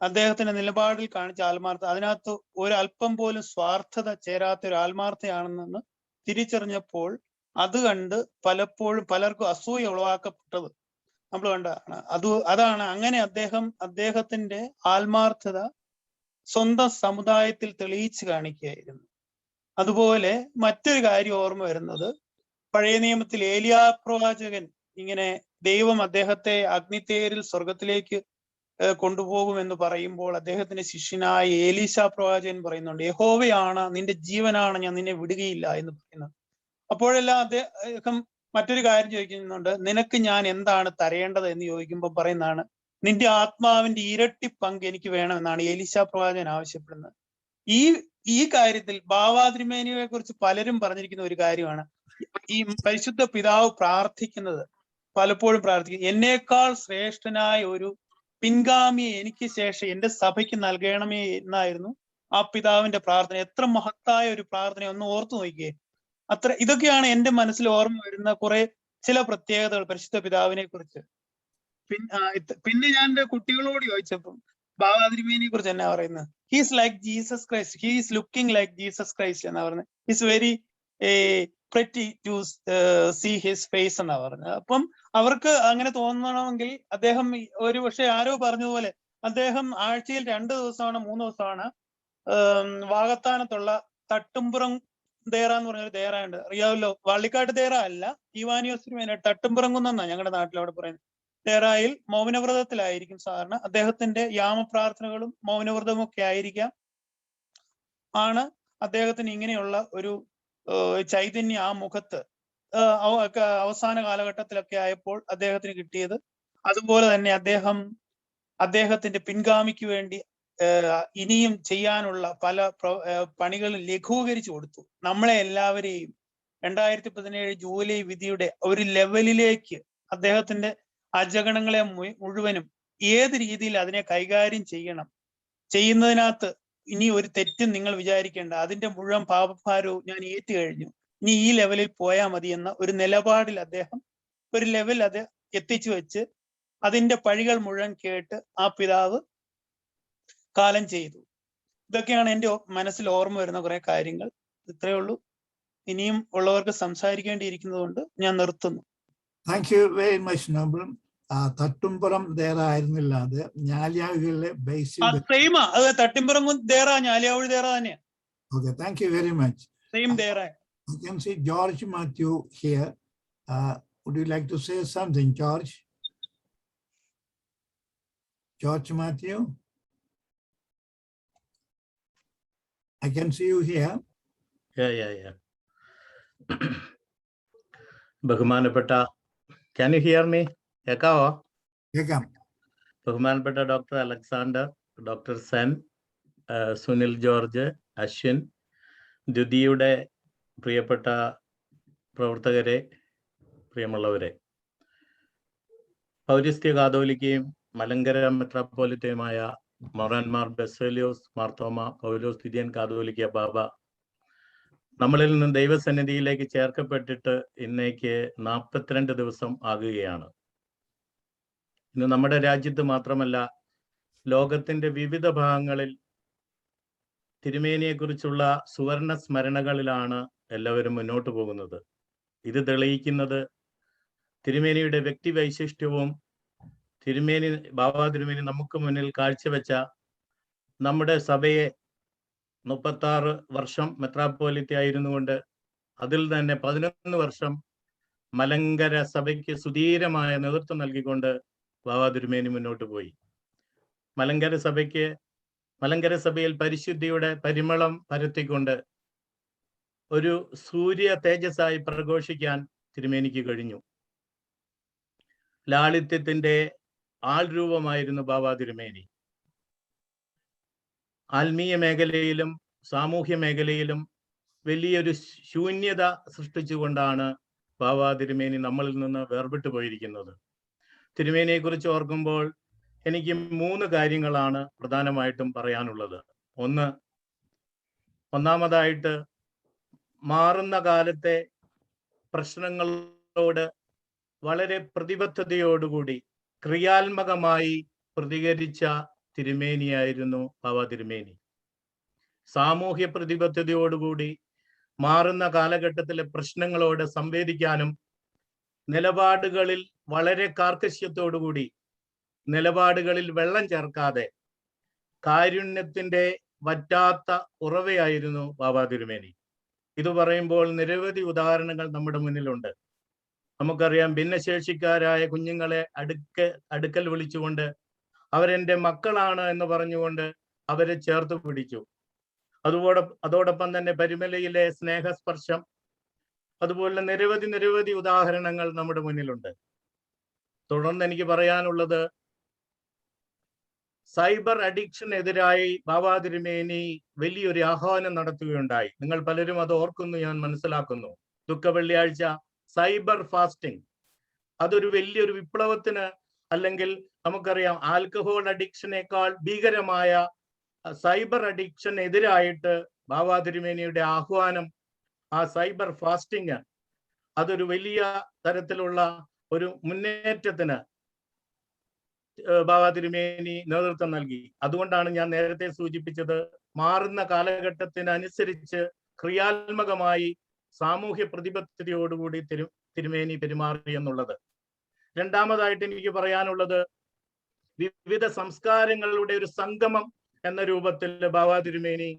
അദ്ദേഹത്തിന്റെ നിലപാടിൽ കാണിച്ച ആത്മാർത്ഥത, അതിനകത്ത് ഒരല്പം പോലും സ്വാർത്ഥത ചേരാത്ത ഒരു ആത്മാർത്ഥയാണെന്ന് തിരിച്ചറിഞ്ഞപ്പോൾ അത് കണ്ട് പലപ്പോഴും പലർക്കും അസൂയ ഉളവാക്കപ്പെട്ടത് നമ്മൾ കണ്ടതാണ്. അതാണ് അങ്ങനെ അദ്ദേഹത്തിന്റെ ആത്മാർത്ഥത സ്വന്തം സമുദായത്തിൽ തെളിയിച്ചു കാണിക്കുകയായിരുന്നു. അതുപോലെ മറ്റൊരു കാര്യം ഓർമ്മ വരുന്നത്, പഴയ നിയമത്തിൽ ഏലിയാ പ്രവാചകൻ ഇങ്ങനെ ദൈവം അദ്ദേഹത്തെ അഗ്നിത്തേരിൽ സ്വർഗത്തിലേക്ക് കൊണ്ടുപോകുമെന്ന് പറയുമ്പോൾ അദ്ദേഹത്തിന്റെ ശിഷ്യനായ ഏലീശാ പ്രവാചകൻ പറയുന്നുണ്ട്, യഹോവയാണ് നിന്റെ ജീവനാണ്, ഞാൻ നിന്നെ വിടുകയില്ല എന്ന് പറയുന്നത്. അപ്പോഴെല്ലാം അദ്ദേഹം മറ്റൊരു കാര്യം ചോദിക്കുന്നുണ്ട്, നിനക്ക് ഞാൻ എന്താണ് തരേണ്ടത് എന്ന് ചോദിക്കുമ്പോൾ പറയുന്നതാണ്, നിന്റെ ആത്മാവിന്റെ ഇരട്ടി പങ്ക് എനിക്ക് വേണമെന്നാണ് ഏലീശാ പ്രവാചകൻ ആവശ്യപ്പെടുന്നത്. ഈ കാര്യത്തിൽ ഭാവാതിരുമേനിയെ കുറിച്ച് പലരും പറഞ്ഞിരിക്കുന്ന ഒരു കാര്യമാണ്, ഈ പരിശുദ്ധ പിതാവ് പ്രാർത്ഥിക്കുന്നത്, പലപ്പോഴും പ്രാർത്ഥിക്കുന്നത്, എന്നേക്കാൾ ശ്രേഷ്ഠനായ ഒരു പിൻഗാമിയെ എനിക്ക് ശേഷം എന്റെ സഭയ്ക്ക് നൽകണമേ എന്നായിരുന്നു ആ പിതാവിന്റെ പ്രാർത്ഥന. എത്ര മഹത്തായ ഒരു പ്രാർത്ഥന, ഒന്ന് ഓർത്തു നോക്കിയേ. ഇതൊക്കെയാണ് എന്റെ മനസ്സിൽ ഓർമ്മ വരുന്ന ചില പ്രത്യേകതകൾ പരിശുദ്ധ പിതാവിനെ കുറിച്ച്. പിന്നെ ഞാൻ എന്റെ കുട്ടികളോട് ചോദിച്ചപ്പം ഭാവാതിരുമേനിയെ കുറിച്ച് എന്നാ പറയുന്നത്, he's like Jesus Christ, he's looking like Jesus Christ എന്നാ പറഞ്ഞത്, his very pretty to see his face എന്നാ പറഞ്ഞത്. അപ്പം അവർക്ക് അങ്ങനെ തോന്നണമെങ്കിൽ അദ്ദേഹം പക്ഷെ ആരോ പറഞ്ഞതുപോലെ അദ്ദേഹം ആഴ്ചയിൽ 2 ദിവസമാണ് 3 ദിവസമാണ് വാകത്താനത്തുള്ള തട്ടുംപുറം ദേറ എന്ന് പറഞ്ഞൊരു ദേറയുണ്ട്, അറിയാമല്ലോ. വള്ളിക്കാട്ട് ദേറ അല്ല, ഈവാനിയോസ് തട്ടുംപുറങ്കുന്നാ ഞങ്ങളുടെ നാട്ടിൽ അവിടെ പറയുന്നത്. ദേറായിൽ മൗനവ്രതത്തിലായിരിക്കും സാധാരണ. അദ്ദേഹത്തിന്റെ യാമപ്രാർത്ഥനകളും മൗനവ്രതവും ഒക്കെ ആയിരിക്കാം ആണ് അദ്ദേഹത്തിന് ഇങ്ങനെയുള്ള ഒരു ചൈതന്യം ആ മുഖത്ത് അവസാന കാലഘട്ടത്തിലൊക്കെ ആയപ്പോൾ അദ്ദേഹത്തിന് കിട്ടിയത്. അതുപോലെ തന്നെ അദ്ദേഹത്തിന്റെ പിൻഗാമിക്ക് വേണ്ടി ഇനിയും ചെയ്യാനുള്ള പല പണികളും ലഘൂകരിച്ചു കൊടുത്തു. നമ്മളെ എല്ലാവരെയും 2017 ജൂലൈ വിധിയുടെ ഒരു ലെവലിലേക്ക് അദ്ദേഹത്തിന്റെ അജഗണങ്ങളെ മുഴുവനും ഏത് രീതിയിൽ അതിനെ കൈകാര്യം ചെയ്യുന്നതിനകത്ത് ഇനി ഒരു തെറ്റും നിങ്ങൾ വിചാരിക്കേണ്ട, അതിന്റെ മുഴുവൻ പാപഭാരവും ഞാൻ ഏറ്റു കഴിഞ്ഞു, ഇനി ഈ ലെവലിൽ പോയാൽ മതി എന്ന ഒരു നിലപാടിൽ അദ്ദേഹം ഒരു ലെവൽ അത് എത്തിച്ചു വെച്ച് അതിന്റെ പഴികൾ മുഴുവൻ കേട്ട് ആ പിതാവ് കാലം ചെയ്തു. ഇതൊക്കെയാണ് എൻ്റെ മനസ്സിൽ ഓർമ്മ വരുന്ന കുറെ കാര്യങ്ങൾ. ഇത്രയേ ഉള്ളൂ. ഇനിയും ഉള്ളവർക്ക് സംസാരിക്കേണ്ടിയിരിക്കുന്നതുകൊണ്ട് ഞാൻ നിർത്തുന്നു. Thank you very much Noble. Thattumpuram ദേറ ആയിരുന്നില്ല, അത് ഞാലിയാവികളിലെ ബേസിൽ. സെയിമാ, അത് തട്ടിമ്പുറം ദേറ ഞാലിയാവൂർ ദേറ തന്നെയാ. Okay, thank you very much. Same ദേറ. You can see George Matthew here. Would you like to say something, George? George Matthew? I can see you here. Yeah. ബഹുമാനപ്പെട്ട, can you hear me? കേൾക്കാവോ? കേൾക്കാം. ബഹുമാനപ്പെട്ട ഡോക്ടർ അലക്സാണ്ടർ, ഡോക്ടർ സെൻ, സുനിൽ ജോർജ്, അശ്വിൻ, ദ്യുതിയുടെ പ്രിയപ്പെട്ട പ്രവർത്തകരെ, പ്രിയമുള്ളവരെ, പൗരസ്ത്യ കാതോലിക്കയും മലങ്കര മെത്രാപ്പോലിത്തയുമായ മൊറാൻമാർ ബെസേലിയോസ് മാർത്തോമ പൗലോസ് തിരിയൻ കാതോലിക്ക ബാബ നമ്മളിൽ നിന്ന് ദൈവസന്നിധിയിലേക്ക് ചേർക്കപ്പെട്ടിട്ട് ഇന്നേക്ക് 42 ദിവസം ആകുകയാണ്. ഇന്ന് നമ്മുടെ രാജ്യത്ത് മാത്രമല്ല, ലോകത്തിന്റെ വിവിധ ഭാഗങ്ങളിൽ തിരുമേനിയെക്കുറിച്ചുള്ള സുവർണ സ്മരണകളിലാണ് എല്ലാവരും മുന്നോട്ട് പോകുന്നത്. ഇത് തെളിയിക്കുന്നത് തിരുമേനിയുടെ വ്യക്തി വൈശിഷ്ട്യവും ബാബാ തിരുമേനി നമുക്ക് മുന്നിൽ കാഴ്ചവെച്ച നമ്മുടെ സഭയെ 36 വർഷം മെത്രാപ്പോലിത്ത ആയിരുന്നുകൊണ്ട് അതിൽ തന്നെ 11 വർഷം മലങ്കര സഭയ്ക്ക് സുധീരമായ നേതൃത്വം നൽകിക്കൊണ്ട് ബാബാ തിരുമേനി മുന്നോട്ട് പോയി. മലങ്കര സഭയിൽ പരിശുദ്ധിയുടെ പരിമളം പരത്തിക്കൊണ്ട് ഒരു സൂര്യ തേജസ്സായി പ്രഘോഷിക്കാൻ തിരുമേനിക്ക് കഴിഞ്ഞു. ലാളിത്യത്തിന്റെ ആൾരൂപമായിരുന്നു ബാബാ തിരുമേനി. ആത്മീയ മേഖലയിലും സാമൂഹ്യ മേഖലയിലും വലിയൊരു ശൂന്യത സൃഷ്ടിച്ചുകൊണ്ടാണ് ബാബാ തിരുമേനി നമ്മളിൽ നിന്ന് വേർപെട്ടു പോയിരിക്കുന്നത്. തിരുമേനിയെ കുറിച്ച് ഓർക്കുമ്പോൾ എനിക്ക് 3 കാര്യങ്ങളാണ് പ്രധാനമായിട്ടും പറയാനുള്ളത്. ഒന്നാമതായിട്ട്, മാറുന്ന കാലത്തെ പ്രശ്നങ്ങളോട് വളരെ പ്രതിബദ്ധതയോടുകൂടി ക്രിയാത്മകമായി പ്രതികരിച്ച തിരുമേനിയായിരുന്നു ബാബാ തിരുമേനി. സാമൂഹ്യ പ്രതിബദ്ധതയോടുകൂടി മാറുന്ന കാലഘട്ടത്തിലെ പ്രശ്നങ്ങളോട് സംവേദിക്കാനും നിലപാടുകളിൽ വളരെ കാർക്കശ്യത്തോടുകൂടി, നിലപാടുകളിൽ വെള്ളം ചേർക്കാതെ കാരുണ്യത്തിന്റെ വറ്റാത്ത ഉറവയായിരുന്നു ബാബാ തിരുമേനി. ഇത് പറയുമ്പോൾ നിരവധി ഉദാഹരണങ്ങൾ നമ്മുടെ മുന്നിലുണ്ട്. നമുക്കറിയാം, ഭിന്നശേഷിക്കാരായ കുഞ്ഞുങ്ങളെ അടുക്കൽ വിളിച്ചുകൊണ്ട് അവരെന്റെ മക്കളാണ് എന്ന് പറഞ്ഞുകൊണ്ട് അവരെ ചേർത്ത് പിടിച്ചു. അതോടൊപ്പം തന്നെ പരിമലയിലെ സ്നേഹസ്പർശം, അതുപോലെ നിരവധി ഉദാഹരണങ്ങൾ നമ്മുടെ മുന്നിലുണ്ട്. തുടർന്ന് എനിക്ക് പറയാനുള്ളത്, സൈബർ അഡിക്ഷനെതിരായി ബാബാ തിരുമേനി വലിയൊരു ആഹ്വാനം നടത്തുകയുണ്ടായി. നിങ്ങൾ പലരും അത് ഓർക്കുന്നു, ഞാൻ മനസ്സിലാക്കുന്നു. ദുഃഖ വെള്ളിയാഴ്ച സൈബർ ഫാസ്റ്റിംഗ്, അതൊരു വലിയൊരു വിപ്ലവത്തിന്, അല്ലെങ്കിൽ നമുക്കറിയാം ആൽക്കഹോൾ അഡിക്ഷനേക്കാൾ ഭീകരമായ സൈബർ അഡിക്ഷൻ എതിരായിട്ട് ബാബാ തിരുമേനിയുടെ ആഹ്വാനം, ആ സൈബർ ഫാസ്റ്റിംഗ്, അതൊരു വലിയ തരത്തിലുള്ള ഒരു മുന്നേറ്റത്തിന് ബാബാ തിരുമേനി നേതൃത്വം നൽകി. അതുകൊണ്ടാണ് ഞാൻ നേരത്തെ സൂചിപ്പിച്ചത്, മാറുന്ന കാലഘട്ടത്തിനനുസരിച്ച് ക്രിയാത്മകമായി സാമൂഹ്യ പ്രതിബദ്ധതയോടുകൂടി തിരുമേനി പെരുമാറി എന്നുള്ളത്. രണ്ടാമതായിട്ട് എനിക്ക് പറയാനുള്ളത്, വിവിധ സംസ്കാരങ്ങളുടെ ഒരു സംഗമം എന്ന രൂപത്തിൽ ബാബാ തിരുമേനി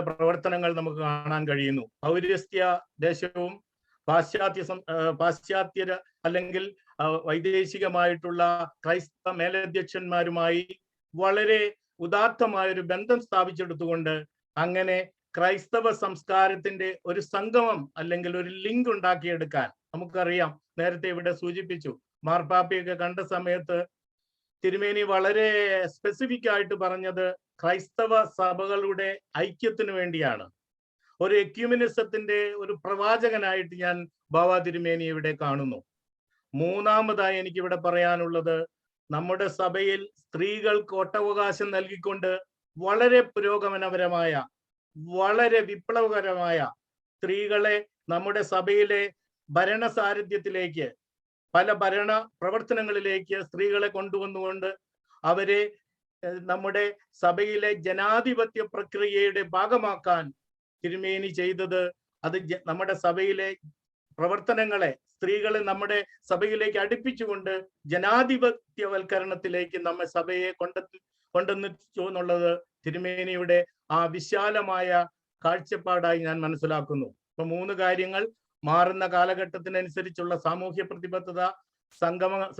പ്രവർത്തനങ്ങൾ നമുക്ക് കാണാൻ കഴിയുന്നു. പൗരസ്ത്യ ദേശവും പാശ്ചാത്യ അല്ലെങ്കിൽ വൈദേശികമായിട്ടുള്ള ക്രൈസ്തവ മേലധ്യക്ഷന്മാരുമായി വളരെ ഉദാത്തമായൊരു ബന്ധം സ്ഥാപിച്ചെടുത്തുകൊണ്ട് അങ്ങനെ ക്രൈസ്തവ സംസ്കാരത്തിന്റെ ഒരു സംഗമം അല്ലെങ്കിൽ ഒരു ലിങ്ക് ഉണ്ടാക്കിയെടുക്കാൻ നമുക്കറിയാം. നേരത്തെ ഇവിടെ സൂചിപ്പിച്ചു, മാർപ്പാപ്പയൊക്കെ കണ്ട സമയത്ത് തിരുമേനി വളരെ സ്പെസിഫിക് ആയിട്ട് പറഞ്ഞത് ക്രൈസ്തവ സഭകളുടെ ഐക്യത്തിന് വേണ്ടിയാണ്. ഒരു എക്യുമിനിസത്തിന്റെ ഒരു പ്രവാചകനായിട്ട് ഞാൻ ബാബാ തിരുമേനി ഇവിടെ കാണുന്നു. മൂന്നാമതായി എനിക്കിവിടെ പറയാനുള്ളത്, നമ്മുടെ സഭയിൽ സ്ത്രീകൾക്ക് വോട്ടവകാശം നൽകിക്കൊണ്ട് വളരെ പുരോഗമനപരമായ, വളരെ വിപ്ലവകരമായ സ്ത്രീകളെ നമ്മുടെ സഭയിലെ ഭരണസാരഥ്യത്തിലേക്ക്, പല ഭരണ പ്രവർത്തനങ്ങളിലേക്ക് സ്ത്രീകളെ കൊണ്ടുവന്നുകൊണ്ട് അവരെ നമ്മുടെ സഭയിലെ ജനാധിപത്യ പ്രക്രിയയുടെ ഭാഗമാക്കാൻ തിരുമേനി ചെയ്തത് അത് നമ്മുടെ സഭയിലെ പ്രവർത്തനങ്ങളെ, സ്ത്രീകളെ നമ്മുടെ സഭയിലേക്ക് അടുപ്പിച്ചുകൊണ്ട് ജനാധിപത്യവൽക്കരണത്തിലേക്ക് നമ്മെ സഭയെ കൊണ്ടെത്തിച്ചു എന്നുള്ളത് തിരുമേനിയുടെ ആ വിശാലമായ കാഴ്ചപ്പാടായി ഞാൻ മനസ്സിലാക്കുന്നു. ഇപ്പൊ 3 കാര്യങ്ങൾ: മാറുന്ന കാലഘട്ടത്തിനനുസരിച്ചുള്ള സാമൂഹ്യ പ്രതിബദ്ധത,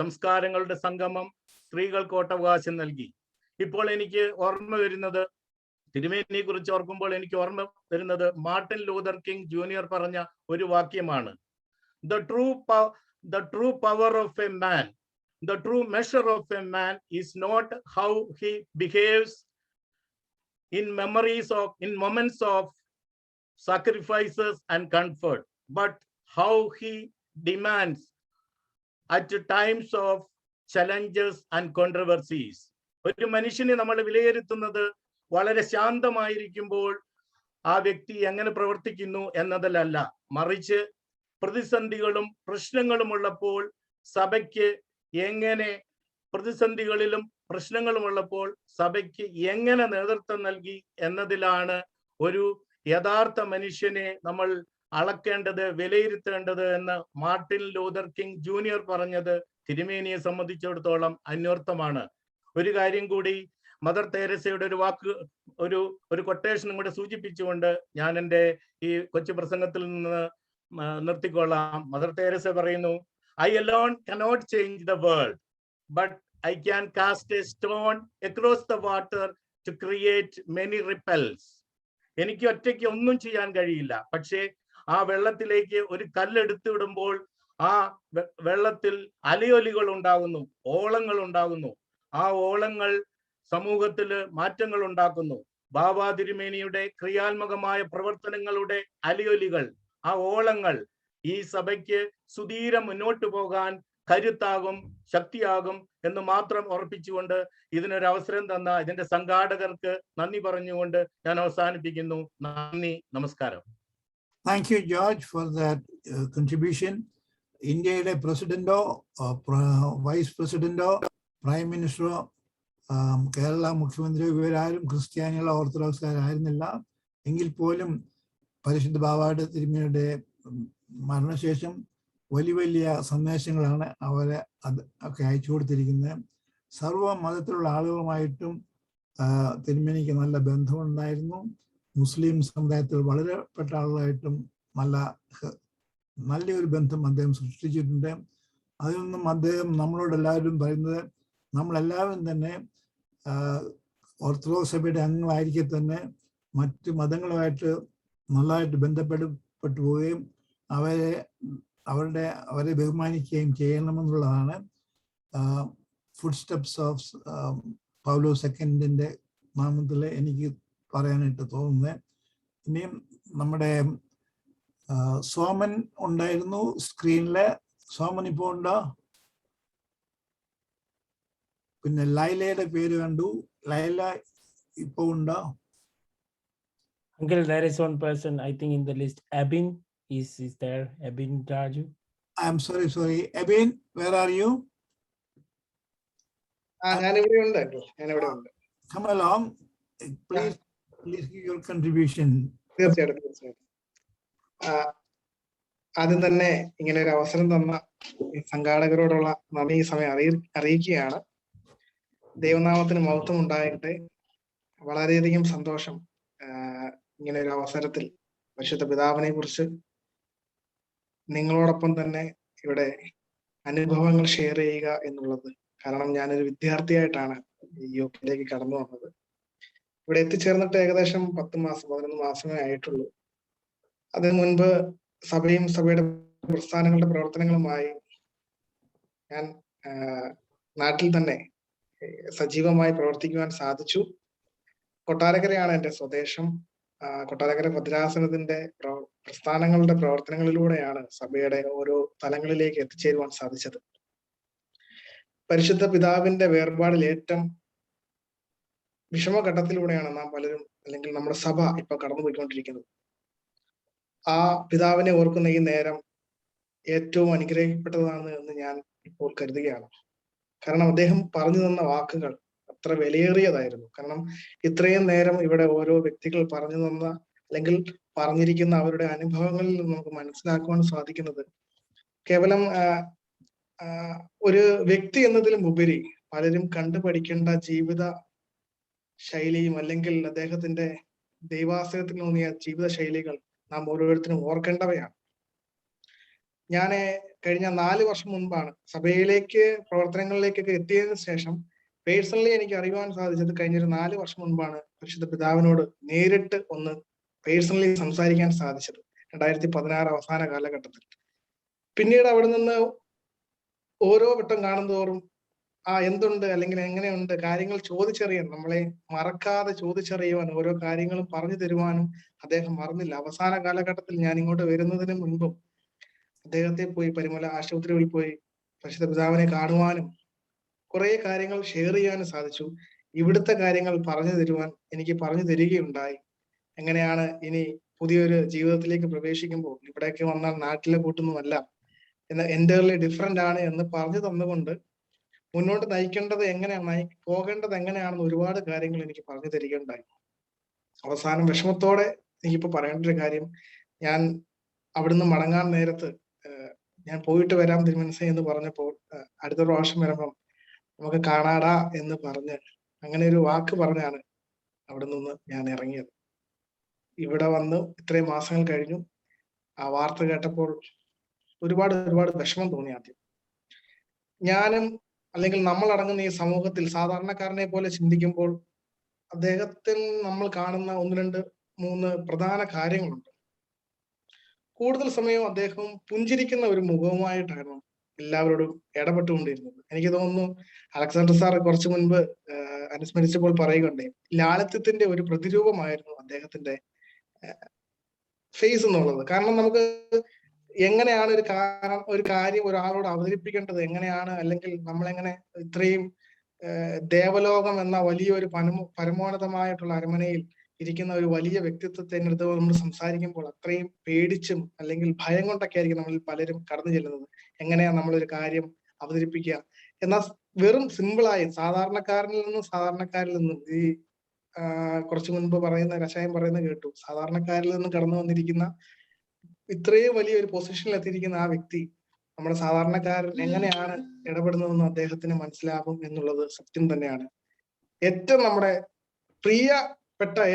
സംസ്കാരങ്ങളുടെ സംഗമം, സ്ത്രീകൾക്ക് വോട്ടവകാശം നൽകി. ഇപ്പോൾ എനിക്ക് ഓർമ്മ വരുന്നത്, തിരുമേനിയെ കുറിച്ച് ഓർക്കുമ്പോൾ എനിക്ക് ഓർമ്മ വരുന്നത് മാർട്ടിൻ ലൂതർ കിങ് ജൂനിയർ പറഞ്ഞ ഒരു വാക്യമാണ്. The true power of a man, the true measure of a man is not how he behaves in moments of sacrifices and comfort, but how he demands at times of challenges and controversies. ഒരു മനുഷ്യനെ നമ്മൾ വിലയിരുത്തുന്നത് വളരെ ശാന്തമായിരിക്കുമ്പോൾ ആ വ്യക്തി എങ്ങനെ പ്രവർത്തിക്കുന്നു എന്നതിലല്ല, മറിച്ച് പ്രതിസന്ധികളും പ്രശ്നങ്ങളും ഉള്ളപ്പോൾ സഭയ്ക്ക് എങ്ങനെ, പ്രതിസന്ധികളിലും പ്രശ്നങ്ങളും ഉള്ളപ്പോൾ സഭയ്ക്ക് എങ്ങനെ നേതൃത്വം നൽകി എന്നതിലാണ് ഒരു യഥാർത്ഥ മനുഷ്യനെ നമ്മൾ അളക്കേണ്ടത്, വിലയിരുത്തേണ്ടത് എന്ന് മാർട്ടിൻ ലൂതർ കിങ് ജൂനിയർ പറഞ്ഞത് തിരുമേനിയെ സംബന്ധിച്ചിടത്തോളം അന്വർത്ഥമാണ്. ഒരു കാര്യം കൂടി മദർ തെരേസയുടെ ഒരു വാക്ക്, ഒരു കൊട്ടേഷനും കൂടെ സൂചിപ്പിച്ചുകൊണ്ട് ഞാൻ എൻ്റെ ഈ കൊച്ചു പ്രസംഗത്തിൽ നിന്ന് നിർത്തിക്കൊള്ളാം. മദർ തെരേസ പറയുന്നു, I alone cannot change the world, but I can cast a stone across the water to create many ripples. എനിക്ക് ഒറ്റയ്ക്ക് ഒന്നും ചെയ്യാൻ കഴിയില്ല, പക്ഷേ ആ വെള്ളത്തിലേക്ക് ഒരു കല്ലെടുത്തു വിടുമ്പോൾ ആ വെള്ളത്തിൽ അലയൊലികൾ ഉണ്ടാകുന്നു, ഓളങ്ങൾ ഉണ്ടാകുന്നു. ആ ഓളങ്ങൾ സമൂഹത്തിൽ മാറ്റങ്ങൾ ഉണ്ടാക്കുന്നു. ബാബാ തിരുമേനിയുടെ ക്രിയാത്മകമായ പ്രവർത്തനങ്ങളുടെ അലയൊലികൾ, ആ ഓളങ്ങൾ ഈ സഭയ്ക്ക് സുധീരം മുന്നോട്ട് പോകാൻ കരുത്താകും, ശക്തിയാകും എന്ന് മാത്രം ഉറപ്പിച്ചുകൊണ്ട് ഇതിനൊരു അവസരം തന്ന ഇതിന്റെ സംഘാടകർക്ക് നന്ദി പറഞ്ഞുകൊണ്ട് ഞാൻ അവസാനിപ്പിക്കുന്നു. നന്ദി, നമസ്കാരം. Thank you George for that contribution. ഇന്ത്യയുടെ പ്രസിഡന്റോ വൈസ് പ്രസിഡന്റോ പ്രൈം മിനിസ്റ്ററോ കേരള മുഖ്യമന്ത്രിയോ ഇവരാരും ക്രിസ്ത്യാനികളോ ഓർത്തഡോക്സുകാരായിരുന്നില്ല. എങ്കിൽ പോലും പരിശുദ്ധ ബാബായുടെ തിരുമേനിയുടെ മരണശേഷം വലിയ വലിയ സന്ദേശങ്ങളാണ് അവരെ ഒക്കെ അയച്ചു കൊടുത്തിരിക്കുന്നത്. സർവ മതത്തിലുള്ള ആളുകളുമായിട്ടും തിരുമേനിക്ക് നല്ല ബന്ധമുണ്ടായിരുന്നു. മുസ്ലിം സമുദായത്തിൽ വളരെ പെട്ട ആളുകളായിട്ടും നല്ലൊരു ബന്ധം അദ്ദേഹം സൃഷ്ടിച്ചിട്ടുണ്ട്. അതിൽ നിന്നും അദ്ദേഹം നമ്മളോട് എല്ലാവരും പറയുന്നത്, നമ്മളെല്ലാവരും തന്നെ ഓർത്തഡോക്സ് സഭയുടെ അംഗങ്ങളായിരിക്കെ തന്നെ മറ്റ് മതങ്ങളുമായിട്ട് നല്ലതായിട്ട് ബന്ധപ്പെട്ടു പോവുകയും അവരെ ബഹുമാനിക്കുകയും ചെയ്യണമെന്നുള്ളതാണ് ഫുഡ് സ്റ്റെപ്സ് ഓഫ് പൗലോ സെക്കൻഡിന്റെ നാമത്തിൽ എനിക്ക് പറയാനായിട്ട് തോന്നുന്നത്. ഇനിയും നമ്മുടെ സോമൻ ഉണ്ടായിരുന്നു സ്ക്രീനില്. സോമൻ ഇപ്പോൾ ഉണ്ടോ? പിന്നെ ലൈലയുടെ പേര് കണ്ടു. ലൈല ഇപ്പൊ ഉണ്ടോ? Uncle, there is one person I think in the list. Abin is there? Abin Raju. I'm sorry. Abin, where are you? Come along. Please give your contribution. തീർച്ചയായിട്ടും. ആദ്യം തന്നെ ഇങ്ങനെ ഒരു അവസരം തന്ന സംഘാടകരോടുള്ള നന്ദി ഈ സമയം അറിയിക്കുകയാണ്. ദൈവനാമത്തിന് മഹത്വം ഉണ്ടാകട്ടെ. വളരെയധികം സന്തോഷം ഇങ്ങനെ ഒരു അവസരത്തിൽ പരിശുദ്ധ പിതാവിനെ കുറിച്ച് നിങ്ങളോടൊപ്പം തന്നെ ഇവിടെ അനുഭവങ്ങൾ ഷെയർ ചെയ്യുക എന്നുള്ളത്. കാരണം ഞാനൊരു വിദ്യാർത്ഥിയായിട്ടാണ് ഈ യുകെയിലേക്ക് കടന്നു വന്നത്. ഇവിടെ എത്തിച്ചേർന്നിട്ട് ഏകദേശം 11 മാസമേ ആയിട്ടുള്ളൂ. അതിനു മുൻപ് സഭയും സഭയുടെ പ്രസ്ഥാനങ്ങളുടെ പ്രവർത്തനങ്ങളുമായി ഞാൻ നാട്ടിൽ തന്നെ സജീവമായി പ്രവർത്തിക്കുവാൻ സാധിച്ചു. കൊട്ടാരക്കരയാണ് എൻ്റെ സ്വദേശം. കൊട്ടാരക്കര ഭദ്രാസനത്തിന്റെ പ്രസ്ഥാനങ്ങളുടെ പ്രവർത്തനങ്ങളിലൂടെയാണ് സഭയുടെ ഓരോ തലങ്ങളിലേക്ക് എത്തിച്ചേരുവാൻ സാധിച്ചത്. പരിശുദ്ധ പിതാവിന്റെ വേർപാടിൽ ഏറ്റവും വിഷമഘട്ടത്തിലൂടെയാണ് നാം പലരും, അല്ലെങ്കിൽ നമ്മുടെ സഭ ഇപ്പൊ കടന്നുപോയിക്കൊണ്ടിരിക്കുന്നത്. ആ പിതാവിനെ ഓർക്കുന്ന ഈ നേരം ഏറ്റവും അനുഗ്രഹിക്കപ്പെട്ടതാണ് എന്ന് ഞാൻ ഇപ്പോൾ കരുതുകയാണ്. കാരണം അദ്ദേഹം പറഞ്ഞു തന്ന വാക്കുകൾ അത്ര വിലയേറിയതായിരുന്നു. കാരണം ഇത്രയും നേരം ഇവിടെ ഓരോ വ്യക്തികൾ പറഞ്ഞു തന്ന അല്ലെങ്കിൽ പറഞ്ഞിരിക്കുന്ന അവരുടെ അനുഭവങ്ങളിൽ നിന്ന് നമുക്ക് മനസ്സിലാക്കുവാൻ സാധിക്കുന്നത് കേവലം ഒരു വ്യക്തി എന്നതിലും ഉപരി പലരും കണ്ടുപഠിക്കേണ്ട ജീവിത ശൈലിയും അല്ലെങ്കിൽ അദ്ദേഹത്തിന്റെ ദൈവാശ്രയത്തിലൂന്നിയ ജീവിത ശൈലികൾ നാം ഓരോരുത്തരും ഓർക്കേണ്ടവയാണ്. ഞാൻ കഴിഞ്ഞ 4 വർഷം മുൻപാണ് സഭയിലേക്ക് പ്രവർത്തനങ്ങളിലേക്കൊക്കെ എത്തിയതിനു ശേഷം പേഴ്സണലി എനിക്ക് അറിയുവാൻ സാധിച്ചത് കഴിഞ്ഞൊരു 4 വർഷം മുൻപാണ് പരിശുദ്ധ പിതാവിനോട് നേരിട്ട് ഒന്ന് പേഴ്സണലി സംസാരിക്കാൻ സാധിച്ചത് 2016 അവസാന കാലഘട്ടത്തിൽ. പിന്നീട് അവിടെ നിന്ന് ഓരോ വട്ടം കാണുന്തോറും എന്തുണ്ട് അല്ലെങ്കിൽ എങ്ങനെയുണ്ട് കാര്യങ്ങൾ ചോദിച്ചറിയാൻ, നമ്മളെ മറക്കാതെ ചോദിച്ചറിയുവാൻ, ഓരോ കാര്യങ്ങളും പറഞ്ഞു തരുവാനും അദ്ദേഹം മറന്നില്ല. അവസാന കാലഘട്ടത്തിൽ ഞാൻ ഇങ്ങോട്ട് വരുന്നതിന് മുൻപും അദ്ദേഹത്തെ പോയി പരിമല ആശുപത്രിയിൽ പോയി പരിശുദ്ധ പിതാവിനെ കാണുവാനും കുറെ കാര്യങ്ങൾ ഷെയർ ചെയ്യാനും സാധിച്ചു. ഇവിടുത്തെ കാര്യങ്ങൾ പറഞ്ഞു തരുവാൻ എനിക്ക് പറഞ്ഞു തരികയുണ്ടായി. എങ്ങനെയാണ് ഇനി പുതിയൊരു ജീവിതത്തിലേക്ക് പ്രവേശിക്കുമ്പോൾ ഇവിടേക്ക് വന്നാൽ നാട്ടിലെ കൂട്ടൊന്നുമല്ല, എന്നാൽ എൻ്റർലി ഡിഫറെന്റ് ആണ് എന്ന് പറഞ്ഞു തന്നുകൊണ്ട് മുന്നോട്ട് നയിക്കേണ്ടത് എങ്ങനെയാണ്, പോകേണ്ടത് എങ്ങനെയാണെന്ന് ഒരുപാട് കാര്യങ്ങൾ എനിക്ക് പറഞ്ഞു തരികയുണ്ടായി. അവസാനം വിഷമത്തോടെ എനിക്കിപ്പോ പറയേണ്ട ഒരു കാര്യം, ഞാൻ അവിടുന്ന് മടങ്ങാൻ നേരത്ത് ഞാൻ പോയിട്ട് വരാം തിരുമനസ്സേ എന്ന് പറഞ്ഞപ്പോൾ അടുത്ത പ്രാവശ്യം വരുമ്പം നമുക്ക് കാണാടാ എന്ന് പറഞ്ഞ് അങ്ങനെ ഒരു വാക്ക് പറഞ്ഞാണ് അവിടെ നിന്ന് ഞാൻ ഇറങ്ങിയത്. ഇവിടെ വന്ന് ഇത്രയും മാസങ്ങൾ കഴിഞ്ഞു. ആ വാർത്ത കേട്ടപ്പോൾ ഒരുപാട് വിഷമം തോന്നി. ആദ്യം ഞാനും അല്ലെങ്കിൽ നമ്മൾ അടങ്ങുന്ന ഈ സമൂഹത്തിൽ സാധാരണക്കാരനെ പോലെ ചിന്തിക്കുമ്പോൾ അദ്ദേഹത്തിൽ നമ്മൾ കാണുന്ന 1, 2, 3 പ്രധാന കാര്യങ്ങളുണ്ട്. കൂടുതൽ സമയം അദ്ദേഹം പുഞ്ചിരിക്കുന്ന ഒരു മുഖവുമായിട്ടായിരുന്നു എല്ലാവരോടും ഇടപെട്ടുകൊണ്ടിരുന്നത്. എനിക്ക് തോന്നുന്നു അലക്സാണ്ടർ സാർ കുറച്ചു മുൻപ് അനുസ്മരിച്ചപ്പോൾ പറയുകയുണ്ടേ, ലാളിത്യത്തിന്റെ ഒരു പ്രതിരൂപമായിരുന്നു അദ്ദേഹത്തിന്റെ ഫേസ് എന്നുള്ളത്. കാരണം നമുക്ക് എങ്ങനെയാണ് ഒരു കാര്യം ഒരാളോട് അവതരിപ്പിക്കേണ്ടത്, എങ്ങനെയാണ്, അല്ലെങ്കിൽ നമ്മളെങ്ങനെ ഇത്രയും ദേവലോകം എന്ന വലിയൊരു പരമോന്നതമായിട്ടുള്ള അരമനയിൽ ഇരിക്കുന്ന ഒരു വലിയ വ്യക്തിത്വത്തെ അടുത്ത് നമ്മൾ സംസാരിക്കുമ്പോൾ അത്രയും പേടിച്ചും അല്ലെങ്കിൽ ഭയം കൊണ്ടൊക്കെ ആയിരിക്കും നമ്മളിൽ പലരും കടന്നു ചെല്ലുന്നത്. എങ്ങനെയാ നമ്മളൊരു കാര്യം അവതരിപ്പിക്കുക എന്നാൽ വെറും സിമ്പിളായി സാധാരണക്കാരിൽ നിന്നും ഈ കുറച്ചു മുൻപ് കഷായം പറയുന്ന കേട്ടു, സാധാരണക്കാരിൽ നിന്ന് കടന്നു വന്നിരിക്കുന്ന ഇത്രയും വലിയൊരു പൊസിഷനിൽ എത്തിയിരിക്കുന്ന ആ വ്യക്തി നമ്മുടെ സാധാരണക്കാരൻ എങ്ങനെയാണ് ഇടപെടുന്നതെന്ന് അദ്ദേഹത്തിന് മനസ്സിലാകും എന്നുള്ളത് സത്യം തന്നെയാണ്. നമ്മുടെ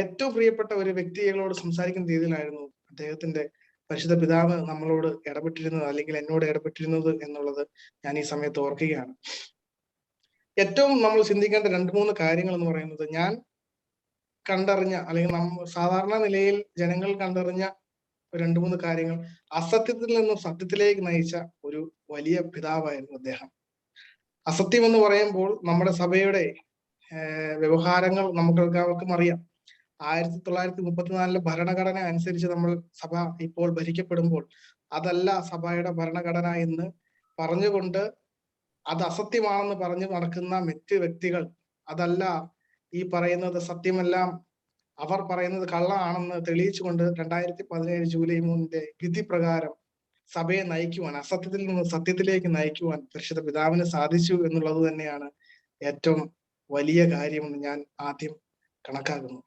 ഏറ്റവും പ്രിയപ്പെട്ട ഒരു വ്യക്തികളോട് സംസാരിക്കുന്ന രീതിയിലായിരുന്നു അദ്ദേഹത്തിന്റെ പരിശുദ്ധ പിതാവ് നമ്മളോട് ഇടപെട്ടിരുന്നത്, അല്ലെങ്കിൽ എന്നോട് ഇടപെട്ടിരുന്നത് എന്നുള്ളത് ഞാൻ ഈ സമയത്ത് ഓർക്കുകയാണ്. ഏറ്റവും നമ്മൾ ചിന്തിക്കേണ്ട 2-3 കാര്യങ്ങൾ എന്ന് പറയുന്നത്, ഞാൻ കണ്ടറിഞ്ഞ അല്ലെങ്കിൽ സാധാരണ നിലയിൽ ജനങ്ങൾ കണ്ടറിഞ്ഞ 2-3 കാര്യങ്ങൾ, അസത്യത്തിൽ നിന്നും സത്യത്തിലേക്ക് നയിച്ച ഒരു വലിയ പിതാവായിരുന്നു അദ്ദേഹം. അസത്യം എന്ന് പറയുമ്പോൾ നമ്മുടെ സഭയുടെ വ്യവഹാരങ്ങൾ നമുക്കെല്ലാവർക്കും അറിയാം. 1934 ഭരണഘടന അനുസരിച്ച് നമ്മൾ സഭ ഇപ്പോൾ ഭരിക്കപ്പെടുമ്പോൾ അതല്ല സഭയുടെ ഭരണഘടന എന്ന് പറഞ്ഞുകൊണ്ട് അത് അസത്യമാണെന്ന് പറഞ്ഞു നടക്കുന്ന മറ്റ് വ്യക്തികൾ, അതല്ല ഈ പറയുന്നത് സത്യമെല്ലാം അവർ പറയുന്നത് കള്ളമാണെന്ന് തെളിയിച്ചുകൊണ്ട് 2017 ജൂലൈ 3 വിധി പ്രകാരം സഭയെ നയിക്കുവാൻ, അസത്യത്തിൽ നിന്ന് സത്യത്തിലേക്ക് നയിക്കുവാൻ പരിശുദ്ധ പിതാവിന് സാധിച്ചു എന്നുള്ളത് തന്നെയാണ് ഏറ്റവും വലിയ കാര്യമെന്ന് ഞാൻ ആദ്യം കണക്കാക്കുന്നു.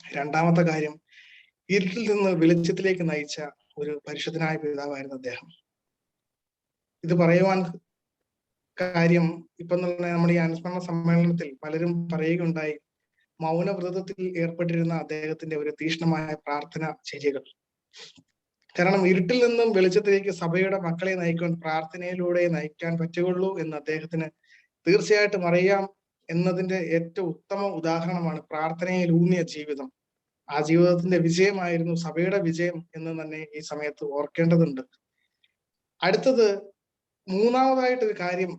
രണ്ടാമത്തെ കാര്യം, ഇരുട്ടിൽ നിന്ന് വെളിച്ചത്തിലേക്ക് നയിച്ച ഒരു പരിശുദ്ധനായ പിതാവായിരുന്നു അദ്ദേഹം. ഇത് പറയുവാൻ കാര്യം, ഇപ്പൊ നമ്മുടെ ഈ അനുസ്മരണ സമ്മേളനത്തിൽ പലരും പറയുകയുണ്ടായി മൗനവ്രതത്തിൽ ഏർപ്പെട്ടിരുന്ന അദ്ദേഹത്തിന്റെ ഒരു തീക്ഷ്ണമായ പ്രാർത്ഥന ചര്യകൾ. കാരണം ഇരുട്ടിൽ നിന്നും വെളിച്ചത്തിലേക്ക് സഭയുടെ മക്കളെ നയിക്കുവാൻ പ്രാർത്ഥനയിലൂടെ നയിക്കാൻ പറ്റുകയുള്ളൂ എന്ന് അദ്ദേഹത്തിന് തീർച്ചയായിട്ടും അറിയാം എന്നതിന്റെ ഏറ്റവും ഉത്തമ ഉദാഹരണമാണ് പ്രാർത്ഥനയിൽ ഊന്നിയ ജീവിതം. ആ ജീവിതത്തിന്റെ വിജയമായിരുന്നു സഭയുടെ വിജയം എന്ന് തന്നെ ഈ സമയത്ത് ഓർക്കേണ്ടതുണ്ട്. അടുത്തത്, മൂന്നാമതായിട്ടൊരു കാര്യം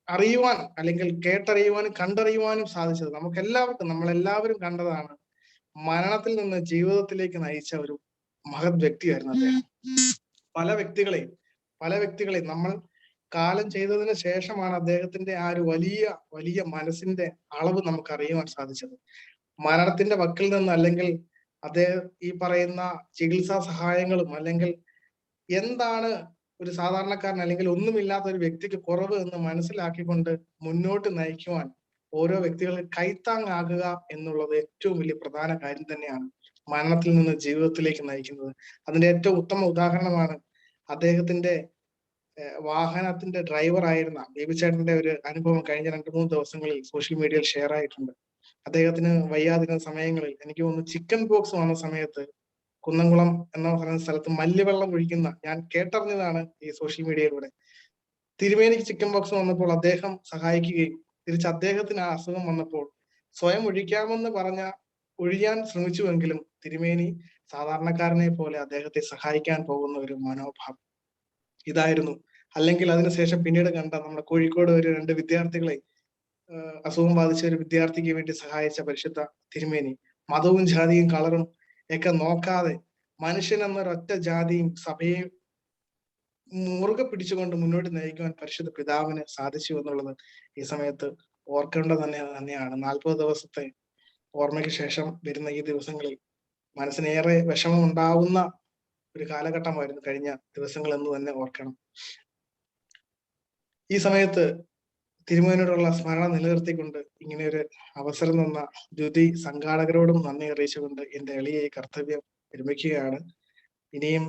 അറിയുവാൻ അല്ലെങ്കിൽ കേട്ടറിയുവാനും കണ്ടറിയുവാനും സാധിച്ചത് നമ്മളെല്ലാവരും കണ്ടതാണ്, മരണത്തിൽ നിന്ന് ജീവിതത്തിലേക്ക് നയിച്ച ഒരു മഹത് വ്യക്തിയായിരുന്നു അദ്ദേഹം. പല വ്യക്തികളെയും നമ്മൾ കാലം ചെയ്തതിന് ശേഷമാണ് അദ്ദേഹത്തിന്റെ ആ ഒരു വലിയ മനസ്സിന്റെ അളവ് നമുക്ക് അറിയുവാൻ സാധിച്ചത്. മരണത്തിന്റെ വക്കിൽ നിന്ന്, അല്ലെങ്കിൽ അദ്ദേഹം ഈ പറയുന്ന ചികിത്സാ സഹായങ്ങളും, അല്ലെങ്കിൽ എന്താണ് ഒരു സാധാരണക്കാരൻ അല്ലെങ്കിൽ ഒന്നുമില്ലാത്ത ഒരു വ്യക്തിക്ക് കുറവ് എന്ന് മനസ്സിലാക്കിക്കൊണ്ട് മുന്നോട്ട് നയിക്കുവാൻ ഓരോ വ്യക്തികൾക്ക് കൈത്താങ്ങാകുക എന്നുള്ളത് ഏറ്റവും വലിയ പ്രധാന കാര്യം തന്നെയാണ്. മരണത്തിൽ നിന്ന് ജീവിതത്തിലേക്ക് നയിക്കുന്നത്. അതിന്റെ ഏറ്റവും ഉത്തമ ഉദാഹരണമാണ് അദ്ദേഹത്തിന്റെ വാഹനത്തിന്റെ ഡ്രൈവർ ആയിരുന്ന ബേബിച്ചേട്ടന്റെ ഒരു അനുഭവം കഴിഞ്ഞ 2-3 ദിവസങ്ങളിൽ സോഷ്യൽ മീഡിയയിൽ ഷെയർ ആയിട്ടുണ്ട്. അദ്ദേഹത്തിന് വയ്യാതിരുന്ന സമയങ്ങളിൽ, എനിക്ക് തോന്നുന്നു ചിക്കൻ പോക്സ് വന്ന സമയത്ത് കുന്നംകുളം എന്ന പറയുന്ന സ്ഥലത്ത് മല്ലിവെള്ളം ഒഴിക്കുന്ന, ഞാൻ കേട്ടറിഞ്ഞതാണ് ഈ സോഷ്യൽ മീഡിയയിലൂടെ. തിരുമേനിക്ക് ചിക്കൻ പോക്സ് വന്നപ്പോൾ അദ്ദേഹം സഹായിക്കുകയും തിരിച്ച് അദ്ദേഹത്തിന് ആ അസുഖം വന്നപ്പോൾ സ്വയം ഒഴിക്കാമെന്ന് ഒഴിയാൻ ശ്രമിച്ചുവെങ്കിലും തിരുമേനി സാധാരണക്കാരനെ പോലെ അദ്ദേഹത്തെ സഹായിക്കാൻ പോകുന്ന ഒരു മനോഭാവം ഇതായിരുന്നു. അല്ലെങ്കിൽ അതിനുശേഷം പിന്നീട് കണ്ട നമ്മുടെ കോഴിക്കോട് ഒരു 2 വിദ്യാർത്ഥികളെ അസുഖം ബാധിച്ച ഒരു വിദ്യാർത്ഥിക്ക് വേണ്ടി സഹായിച്ച പരിശുദ്ധ തിരുമേനി മതവും ജാതിയും കളറും ഒക്കെ നോക്കാതെ മനുഷ്യൻ എന്നൊരൊറ്റ ജാതിയും സഭയെയും മുറുകെ പിടിച്ചുകൊണ്ട് മുന്നോട്ട് നയിക്കുവാൻ പരിശുദ്ധ പിതാവിന് സാധിച്ചു എന്നുള്ളത് ഈ സമയത്ത് ഓർക്കേണ്ടത് തന്നെയാണ്. 40 ദിവസത്തെ ഓർമ്മയ്ക്ക് ശേഷം വരുന്ന ഈ ദിവസങ്ങളിൽ മനസ്സിനേറെ വിഷമം ഉണ്ടാവുന്ന ഒരു കാലഘട്ടമായിരുന്നു കഴിഞ്ഞ ദിവസങ്ങൾ എന്ന് തന്നെ ഓർക്കണം. ഈ സമയത്ത് തിരുമേനിയോടുള്ള സ്മരണ നിലനിർത്തിക്കൊണ്ട് ഇങ്ങനെ ഒരു അവസരം തന്ന ദ്യുതി സംഘാടകരോടും നന്ദി അറിയിച്ചുകൊണ്ട് എന്റെ എളിയ ഈ കർത്തവ്യം വിരമിക്കുകയാണ്. ഇനിയും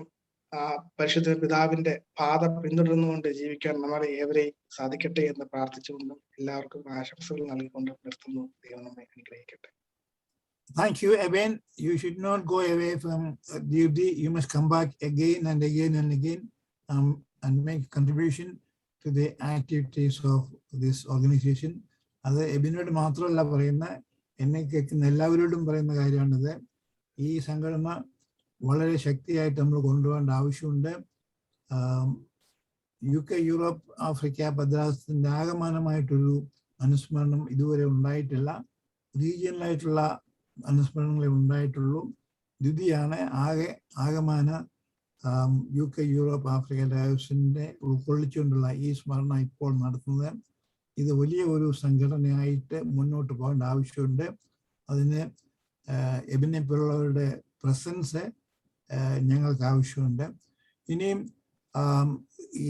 ആ പരിശുദ്ധ പിതാവിന്റെ പാത പിന്തുടർന്നുകൊണ്ട് ജീവിക്കാൻ നമ്മളെ ഏവരെയും സാധിക്കട്ടെ എന്ന് പ്രാർത്ഥിച്ചുകൊണ്ടും എല്ലാവർക്കും ആശംസകൾ നൽകിക്കൊണ്ട് നിർത്തുന്നു. ദൈവം നമ്മെ അനുഗ്രഹിക്കട്ടെ. Thank you, Eben. You should not go away from duty. You must come back again and again and again and make contribution to the activities of this organization. അത് എബിനോട് മാത്രമല്ല പറയുന്ന, എന്നെ കേൾക്കുന്ന എല്ലാവരോടും പറയുന്ന കാര്യമാണിത്. ഈ സംഘടന വളരെ ശക്തിയായിട്ട് നമ്മൾ കൊണ്ടുപോകേണ്ട ആവശ്യമുണ്ട്. UK, യൂറോപ്പ്, ആഫ്രിക്ക, ഭദ്രാസനത്തിന്റെ ആകമാനമായിട്ടൊരു അനുസ്മരണം ഇതുവരെ ഉണ്ടായിട്ടില്ല. റീജിയണലായിട്ടുള്ള അനുസ്മരണങ്ങളെ ഉണ്ടായിട്ടുള്ളൂ. ദ്വിതീയാണ് ആകമാന UK, യൂറോപ്പ്, ആഫ്രിക്ക ഡയസിനെ ഉൾക്കൊള്ളിച്ചുകൊണ്ടുള്ള ഈ സ്മരണ ഇപ്പോൾ നടത്തുന്നത്. ഇത് വലിയ ഒരു സംഘടനയായിട്ട് മുന്നോട്ട് പോകേണ്ട ആവശ്യമുണ്ട്. അതിന് എബിനെ പോലുള്ളവരുടെ പ്രസൻസ് ഞങ്ങൾക്ക് ആവശ്യമുണ്ട്. ഇനിയും ഈ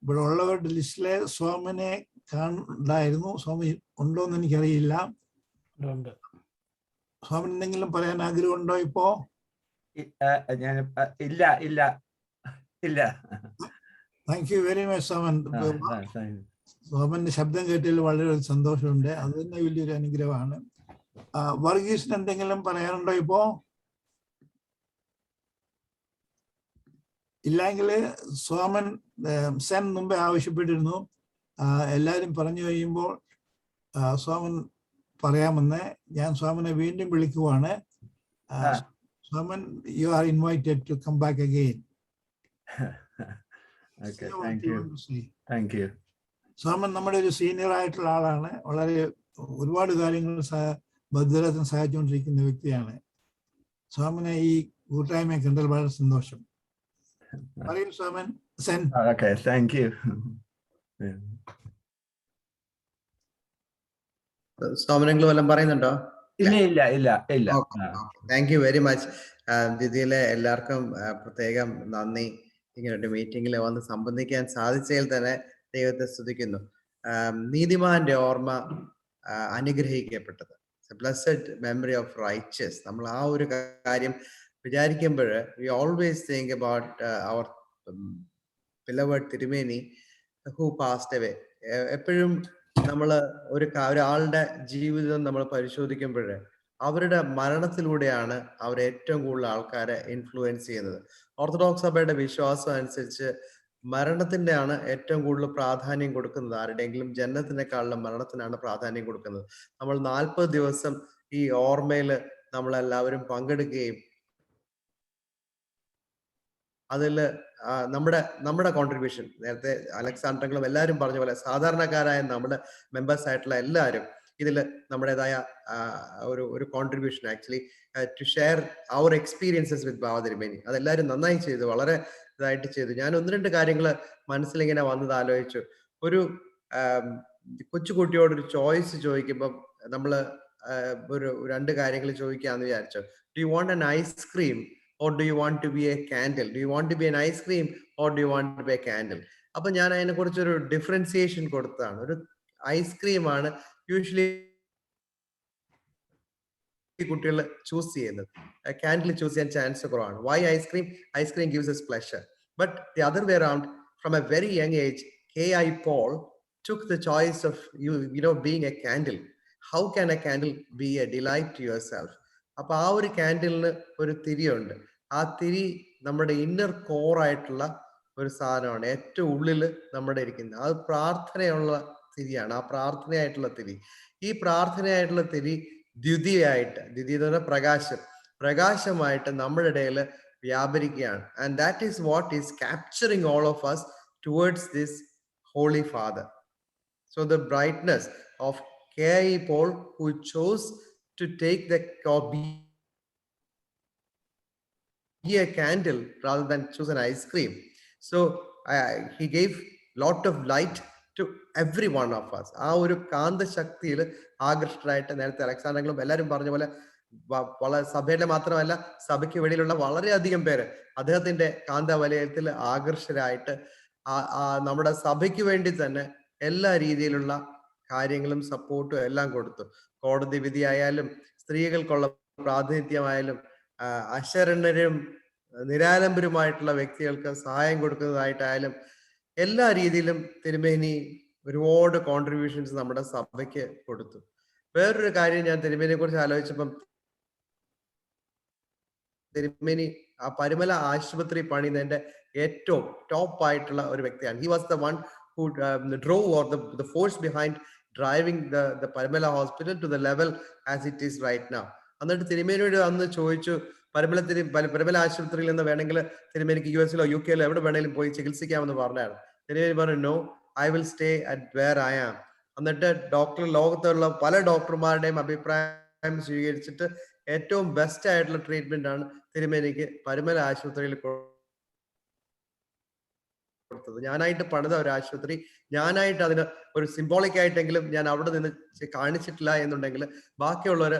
ഇവിടെ ഉള്ളവരുടെ ലിസ്റ്റിലെ സോമനെ കണ്ടായിരുന്നു. സോമൻ ഉണ്ടോന്ന് എനിക്കറിയില്ല. സോമൻ എന്തെങ്കിലും പറയാൻ ആഗ്രഹമുണ്ടോ ഇപ്പോ? ഇല്ല. Thank you very much Soman. സോമന്റെ ശബ്ദം കേട്ടതിൽ വളരെ സന്തോഷമുണ്ട്. അത് തന്നെ വലിയൊരു അനുഗ്രഹമാണ്. വർഗീസിന് എന്തെങ്കിലും പറയാനുണ്ടോ ഇപ്പോ? ഇല്ലെങ്കിൽ സോമൻ സെൻ മുമ്പേ ആവശ്യപ്പെട്ടിരുന്നു. എല്ലാവരും പറഞ്ഞു കഴിയുമ്പോൾ സോമൻ പറയാമെന്ന്. ഞാൻ സോമനെ വീണ്ടും വിളിക്കുവാണ്. Soman, you are invited to come back again. Soman നമ്മുടെ ഒരു സീനിയർ ആയിട്ടുള്ള ആളാണ്. വളരെ ഒരുപാട് കാര്യങ്ങൾ ഭദ്രത്തിന് സഹായിച്ചുകൊണ്ടിരിക്കുന്ന വ്യക്തിയാണ്. സോമനെ ഈ കൂട്ടായ്മയെ കണ്ടാൽ വളരെ സന്തോഷം. പറയൂ Soman. Sen. Okay, thank you. സോമനെങ്കിലും വല്ലതും പറയുന്നുണ്ടോ? ഇല്ല. Thank you very much. ദ്വിതിയിലെ എല്ലാവർക്കും പ്രത്യേകം നന്ദി. ഇങ്ങനൊരു മീറ്റിംഗിൽ വന്ന് സംബന്ധിക്കാൻ സാധിച്ചതിൽ തന്നെ ദൈവത്തെ സ്തുതിക്കുന്നു. നീതിമാന്റെ ഓർമ്മ അനുഗ്രഹിക്കപ്പെട്ടത്, ബ്ലെസ്ഡ് മെമ്മറി ഓഫ് റൈച്ചസ്. നമ്മൾ ആ ഒരു കാര്യം വിചാരിക്കുമ്പോൾ we always think about our beloved Thirumeni who passed away. എപ്പോഴും നമ്മൾ ഒരാളുടെ ജീവിതം നമ്മൾ പരിശോധിക്കുമ്പോൾ അവരുടെ മരണത്തിലൂടെയാണ് അവർ ഏറ്റവും കൂടുതൽ ആൾക്കാരെ ഇൻഫ്ലുവൻസ് ചെയ്യുന്നത്. ഓർത്തഡോക്സ് സഭയുടെ വിശ്വാസം അനുസരിച്ച് മരണത്തിന്റെ ആണ് ഏറ്റവും കൂടുതൽ പ്രാധാന്യം കൊടുക്കുന്നത്. ആരുടെയെങ്കിലും ജനനത്തിനേക്കാളും മരണത്തിനാണ് പ്രാധാന്യം കൊടുക്കുന്നത്. നമ്മൾ 40 ദിവസം ഈ ഓർമ്മയിൽ നമ്മളെല്ലാവരും പങ്കെടുക്കുകയും അതിൽ നമ്മുടെ കോൺട്രിബ്യൂഷൻ, നേരത്തെ അലക്സാണ്ടറും എല്ലാവരും പറഞ്ഞ പോലെ സാധാരണക്കാരായ നമ്മുടെ മെമ്പേഴ്സ് ആയിട്ടുള്ള എല്ലാവരും ഇതിൽ നമ്മുടേതായ ഒരു contribution actually to share our experiences with Baba Thirumeni. അതെല്ലാവരും നന്നായി ചെയ്തു, വളരെ ഇതായിട്ട് ചെയ്തു. ഞാൻ 1-2 കാര്യങ്ങൾ മനസ്സിലിങ്ങനെ വന്നത് ആലോചിച്ചു. ഒരു കൊച്ചുകുട്ടിയോടൊരു ചോയ്സ് ചോദിക്കുമ്പം നമ്മൾ ഒരു 2 കാര്യങ്ങൾ ചോദിക്കാന്ന് വിചാരിച്ചു. Do you want an ice cream or do you want to be a candle? Do you want to be an ice cream or do you want to be a candle? അപ്പൊ ഞാൻ അതിനെ കുറിച്ചൊരു ഡിഫറൻസിയേഷൻ കൊടുത്തതാണ്. ഒരു ഐസ്ക്രീം ആണ് യൂഷ്വലി കുട്ടികൾ ചൂസ് ചെയ്യുന്നത്. കാൻഡിൽ ചൂസ് ചെയ്യാൻ ചാൻസ് കുറവാണ്. Why ice cream? Ice cream gives us pleasure. But the other way around, from a very young age, K.I. Paul took the choice of being a candle. How can a candle be a delight to yourself? അപ്പൊ ആ ഒരു കാൻഡിലിന് ഒരു തിരിയുണ്ട്. ആ തിരി നമ്മുടെ ഇന്നർ കോർ ആയിട്ടുള്ള ഒരു സാധനമാണ്, ഏറ്റവും ഉള്ളിൽ നമ്മുടെ ഇരിക്കുന്നത്. അത് പ്രാർത്ഥനയുള്ള തിരിയാണ്, ആ പ്രാർത്ഥനയായിട്ടുള്ള തിരി. ഈ പ്രാർത്ഥനയായിട്ടുള്ള തിരി ദ്വിതീയായിട്ട്, ദ്വിതീയ എന്ന് പറഞ്ഞാൽ പ്രകാശമായിട്ട് നമ്മുടെ ഇടയിൽ വ്യാപരിക്കുകയാണ്. And that is what is capturing all of us towards this Holy Father. So the brightness of K.I. Paul, who chose to take be a candle rather than choose an ice cream. So he gave lot of light to every one of us. ആ ഒരു കാന്തശക്തിയിൽ ആകൃഷ്ടരായിട്ട്, നേരത്തെ അലക്സാണ്ടറും എല്ലാവരും പറഞ്ഞ പോലെ വളരെ സഭയിലെ മാത്രമല്ല സഭയ്ക്ക് വെളിയിലുള്ള വളരെയധികം പേര് അദ്ദേഹത്തിന്റെ കാന്തവലയത്തിൽ ആകർഷരായിട്ട് നമ്മുടെ സഭയ്ക്ക് വേണ്ടി തന്നെ എല്ലാ രീതിയിലുള്ള കാര്യങ്ങളും സപ്പോർട്ടും എല്ലാം കൊടുത്തു. കോടതി വിധിയായാലും സ്ത്രീകൾക്കുള്ള പ്രാതിനിധ്യമായാലും അശരണരും നിരാലംബരുമായിട്ടുള്ള വ്യക്തികൾക്ക് സഹായം കൊടുക്കുന്നതായിട്ടായാലും എല്ലാ രീതിയിലും തിരുമേനി ഒരുപാട് കോൺട്രിബ്യൂഷൻസ് നമ്മുടെ സഭയ്ക്ക് കൊടുത്തു. വേറൊരു കാര്യം ഞാൻ തിരുമേനിയെ കുറിച്ച് ആലോചിച്ചപ്പം, തിരുമേനി ആ പരിമല ആശുപത്രി പണിയുന്നതിന്റെ ഏറ്റവും ടോപ്പ് ആയിട്ടുള്ള ഒരു വ്യക്തിയാണ്. He was the one who drove, or the force behind driving the Parimala hospital to the level as it is right now. എന്നിട്ട് തിരുമേനിയോട് അന്ന് ചോദിച്ചു, പരിമല ആശുപത്രിയിൽ നിന്ന് വേണമെങ്കിൽ തിരുമേനിക്ക് US എവിടെ വേണമെങ്കിലും പോയി ചികിത്സിക്കാമെന്ന് പറഞ്ഞായിരുന്നു. തിരുമേനി പറഞ്ഞു, no, I will stay at where I am. എന്നിട്ട് ലോകത്തുള്ള പല ഡോക്ടർമാരുടെയും അഭിപ്രായം സ്വീകരിച്ചിട്ട് ഏറ്റവും ബെസ്റ്റ് ആയിട്ടുള്ള ട്രീറ്റ്മെന്റ് ആണ് തിരുമേനിക്ക് പരിമല ആശുപത്രിയിൽ കൊടുത്തത്. ഞാനായിട്ട് പണിത ഒരു ആശുപത്രി, ഞാനായിട്ട് അതിന് ഒരു സിംബോളിക് ആയിട്ടെങ്കിലും ഞാൻ അവിടെ നിന്ന് കാണിച്ചിട്ടില്ല എന്നുണ്ടെങ്കിൽ ബാക്കിയുള്ളവർ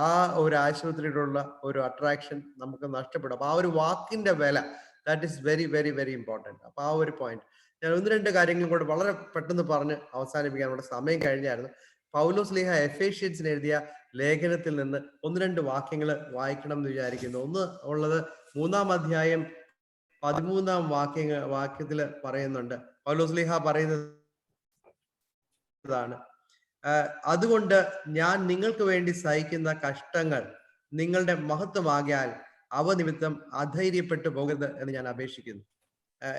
ആ ഒരു ആശുപത്രിയോടുള്ള ഒരു അട്രാക്ഷൻ നമുക്ക് നഷ്ടപ്പെടും. അപ്പൊ ആ ഒരു വാക്കിന്റെ വില, that is very very very important. അപ്പൊ ആ ഒരു പോയിന്റ് ഞാൻ 1-2 കാര്യങ്ങളും കൂടെ വളരെ പെട്ടെന്ന് പറഞ്ഞ് അവസാനിപ്പിക്കാൻ നമ്മുടെ സമയം കഴിഞ്ഞായിരുന്നു. പൗലോസ് ലീഹ എഫേഷ്യൻസിന് എഴുതിയ ലേഖനത്തിൽ നിന്ന് 1-2 വാക്യങ്ങൾ വായിക്കണം എന്ന് വിചാരിക്കുന്നു. ഒന്ന് ഉള്ളത് 3-ാം അധ്യായം 13-ാം വാക്യത്തിൽ പറയുന്നുണ്ട്. പൗലോസ് ലീഹ പറയുന്നതാണ്, അതുകൊണ്ട് ഞാൻ നിങ്ങൾക്ക് വേണ്ടി സഹിക്കുന്ന കഷ്ടങ്ങൾ നിങ്ങളുടെ മഹത്വമാകിയാൽ അവ നിമിത്തം അധൈര്യപ്പെട്ടു പോകരുത് എന്ന് ഞാൻ അപേക്ഷിക്കുന്നു.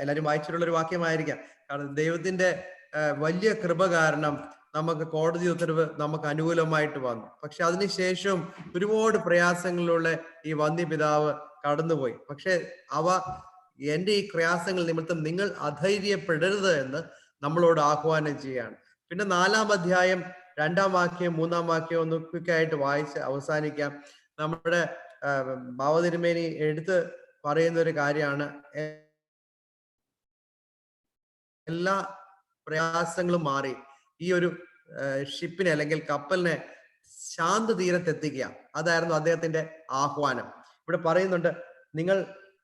എല്ലാവരും വായിച്ചിട്ടുള്ള ഒരു വാക്യമായിരിക്കാം. കാരണം ദൈവത്തിന്റെ വലിയ കൃപ കാരണം നമുക്ക് കോടതി ഉത്തരവ് നമുക്ക് അനുകൂലമായിട്ട് വന്നു. പക്ഷെ അതിനുശേഷം ഒരുപാട് പ്രയാസങ്ങളിലൂടെ ഈ വന്യപിതാവ് കടന്നുപോയി. പക്ഷെ എന്റെ ഈ പ്രയാസങ്ങൾ നിമിത്തം നിങ്ങൾ അധൈര്യപ്പെടരുത് എന്ന് നമ്മളോട് ആഹ്വാനം ചെയ്യാണ്. പിന്നെ 4-ാം അധ്യായം 2-ാം വാക്യം 3-ാം വാക്യം ഒന്ന് ക്വിക്കായിട്ട് വായിച്ച് അവസാനിക്കാം. നമ്മുടെ ഭാവതിരുമേനി എടുത്ത് പറയുന്ന ഒരു കാര്യമാണ്, എല്ലാ പ്രയാസങ്ങളും മാറി ഈ ഒരു ഷിപ്പിനെ അല്ലെങ്കിൽ കപ്പലിനെ ശാന്ത തീരത്തെത്തിക്കുക. അതായിരുന്നു അദ്ദേഹത്തിന്റെ ആഹ്വാനം. ഇവിടെ പറയുന്നുണ്ട്,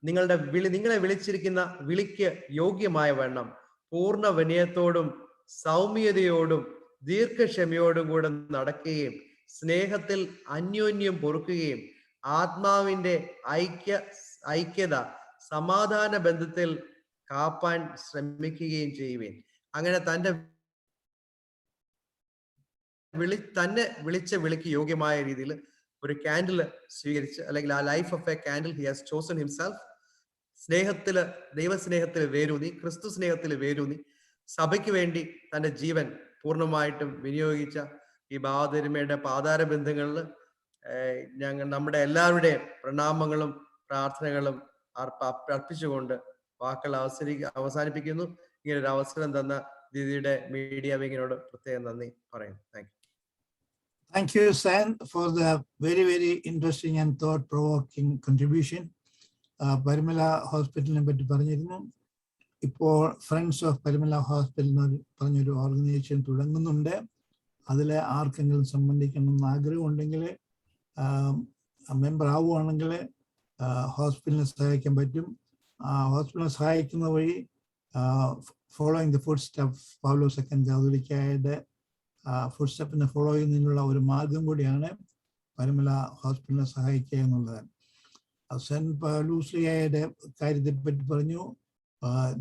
നിങ്ങളെ വിളിച്ചിരിക്കുന്ന വിളിക്ക് യോഗ്യമായ വണ്ണം പൂർണ്ണ വിനയത്തോടും സൗമ്യതയോടും ദീർഘക്ഷമയോടും കൂടെ നടക്കുകയും സ്നേഹത്തിൽ അന്യോന്യം പൊറുക്കുകയും ആത്മാവിന്റെ ഐക്യത സമാധാന ബന്ധത്തിൽ കാപ്പാൻ ശ്രമിക്കുകയും ചെയ്യുവേൻ. അങ്ങനെ തന്നെ വിളിച്ച വിളിക്ക് യോഗ്യമായ രീതിയിൽ ഒരു കാൻഡിൽ സ്വീകരിച്ച്, അല്ലെങ്കിൽ ആ life of a candle he has chosen himself. സ്നേഹത്തില്, ദൈവസ്നേഹത്തിൽ വേരൂന്നി, ക്രിസ്തു സ്നേഹത്തിൽ വേരൂന്നി സഭയ്ക്ക് വേണ്ടി തന്റെ ജീവൻ പൂർണ്ണമായിട്ടും വിനിയോഗിച്ച ഈ ഭാവതിരുമയുടെ പാതാര ബന്ധങ്ങളിൽ നമ്മുടെ എല്ലാവരുടെയും പ്രണാമങ്ങളും പ്രാർത്ഥനകളും അർപ്പിച്ചുകൊണ്ട് വാക്കുകൾ അവസാനിപ്പിക്കുന്നു. ഇങ്ങനെ ഒരു അവസരം തന്ന ദീദിയുടെ മീഡിയ വിങ്ങിനോട് പ്രത്യേകം നന്ദി പറയുന്നു. Thank you. Thank you, San, for the very, very interesting and thought-provoking contribution. Parimala ഹോസ്പിറ്റലിനെ പറ്റി പറഞ്ഞിരുന്നു. ഇപ്പോൾ ഫ്രണ്ട്സ് ഓഫ് പരിമല ഹോസ്പിറ്റൽ എന്ന് പറഞ്ഞൊരു ഓർഗനൈസേഷൻ തുടങ്ങുന്നുണ്ട്. അതിൽ ആർക്കെങ്കിലും സംബന്ധിക്കണമെന്ന് ആഗ്രഹമുണ്ടെങ്കിൽ, മെമ്പർ ആവുകയാണെങ്കിൽ ഹോസ്പിറ്റലിനെ സഹായിക്കാൻ പറ്റും. ഹോസ്പിറ്റലിനെ സഹായിക്കുന്ന വഴി following the footstep Paulose second കാതോലിക്കയുടെ ഫുഡ് സ്റ്റെപ്പിനെ ഫോളോ ചെയ്യുന്നതിനുള്ള ഒരു മാർഗം കൂടിയാണ് പരമല ഹോസ്പിറ്റലിനെ സഹായിക്കുക എന്നുള്ളത്. സെന്റ് പൗലൂസ്ലിയുടെ കാര്യത്തെപ്പറ്റി പറഞ്ഞു,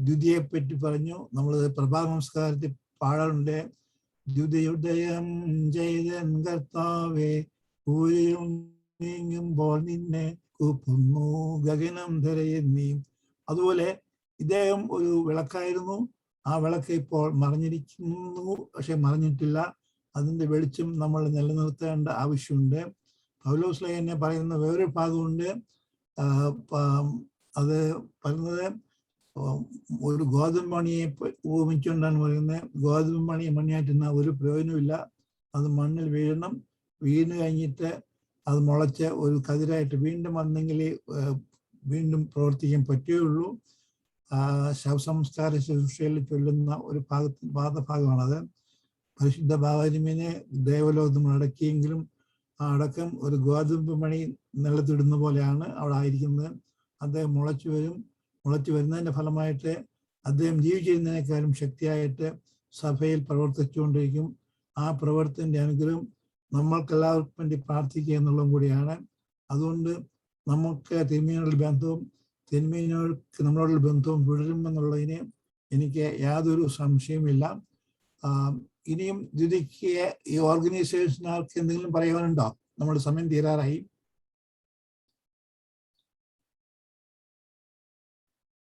ദ്വിതീയെ പറ്റി പറഞ്ഞു. നമ്മൾ പ്രഭാത നമസ്കാരത്തിൽ പാടാറുണ്ട്, ദ്വിതയുദയം ചെയ്തൻ കർത്താവേ ഊരിയും നീങ്ങുമ്പോൾ നിന്നെ കൂപ്പുന്നു ഗഗനം ധരയെന്നീ. അതുപോലെ ഇദ്ദേഹം ഒരു വിളക്കായിരുന്നു. ആ വിളക്ക് ഇപ്പോൾ മറഞ്ഞിരിക്കുന്നു, പക്ഷെ മറഞ്ഞിട്ടില്ല. അതിന്റെ വെളിച്ചം നമ്മൾ നിലനിർത്തേണ്ട ആവശ്യമുണ്ട്. പൗലോസ്ലീഹ എന്നെ പറയുന്ന വേറൊരു ഭാഗമുണ്ട്. അത് പറയുന്നത് ഒരു ഗോതമ്പ് മണിയെ ഉപമിച്ചുകൊണ്ടാണ് പറയുന്നത്. ഗോതമ്പ് മണിയായിട്ടിരുന്ന ഒരു പ്രയോജനമില്ല. അത് മണ്ണിൽ വീഴണം. വീണ് കഴിഞ്ഞിട്ട് അത് മുളച്ച് ഒരു കതിരായിട്ട് വീണ്ടും വന്നെങ്കിൽ വീണ്ടും പ്രവർത്തിക്കാൻ പറ്റുകയുള്ളൂ. ശവസംസ്കാര ശുശ്രൂഷയിൽ ചൊല്ലുന്ന ഒരു പാദഭാഗമാണത്. പരിശുദ്ധ ബാബാതിരുമേനെ ദേവലോകം അടക്കിയെങ്കിലും ആ അടക്കം ഒരു ഗോതമ്പ് മണി നിലത്തിടുന്ന പോലെയാണ് അവിടെ ആയിരിക്കുന്നത്. അദ്ദേഹം മുളച്ചു വരും. മുളച്ചു വരുന്നതിന്റെ ഫലമായിട്ട് അദ്ദേഹം ജീവിച്ചിരുന്നതിനേക്കാളും ശക്തിയായിട്ട് സഭയിൽ പ്രവർത്തിച്ചുകൊണ്ടിരിക്കും. ആ പ്രവർത്തനത്തിന്റെ അനുഗ്രഹം നമ്മൾക്കെല്ലാവർക്കും വേണ്ടി പ്രാർത്ഥിക്കുക എന്നുള്ളതും കൂടിയാണ്. അതുകൊണ്ട് നമുക്ക് തിരുമേനിയോടുള്ള ബന്ധവും തിരുമേനിയോട് നമ്മളോടുള്ള ബന്ധവും തുടരുമെന്നുള്ളതിന് എനിക്ക് യാതൊരു സംശയമില്ല. ഇനിയും ദ്വിതിക്ക് ഈ ഓർഗനൈസേഷനാർക്ക് എന്തെങ്കിലും പറയാനുണ്ടോ? നമ്മുടെ സമയം തീരാറായി.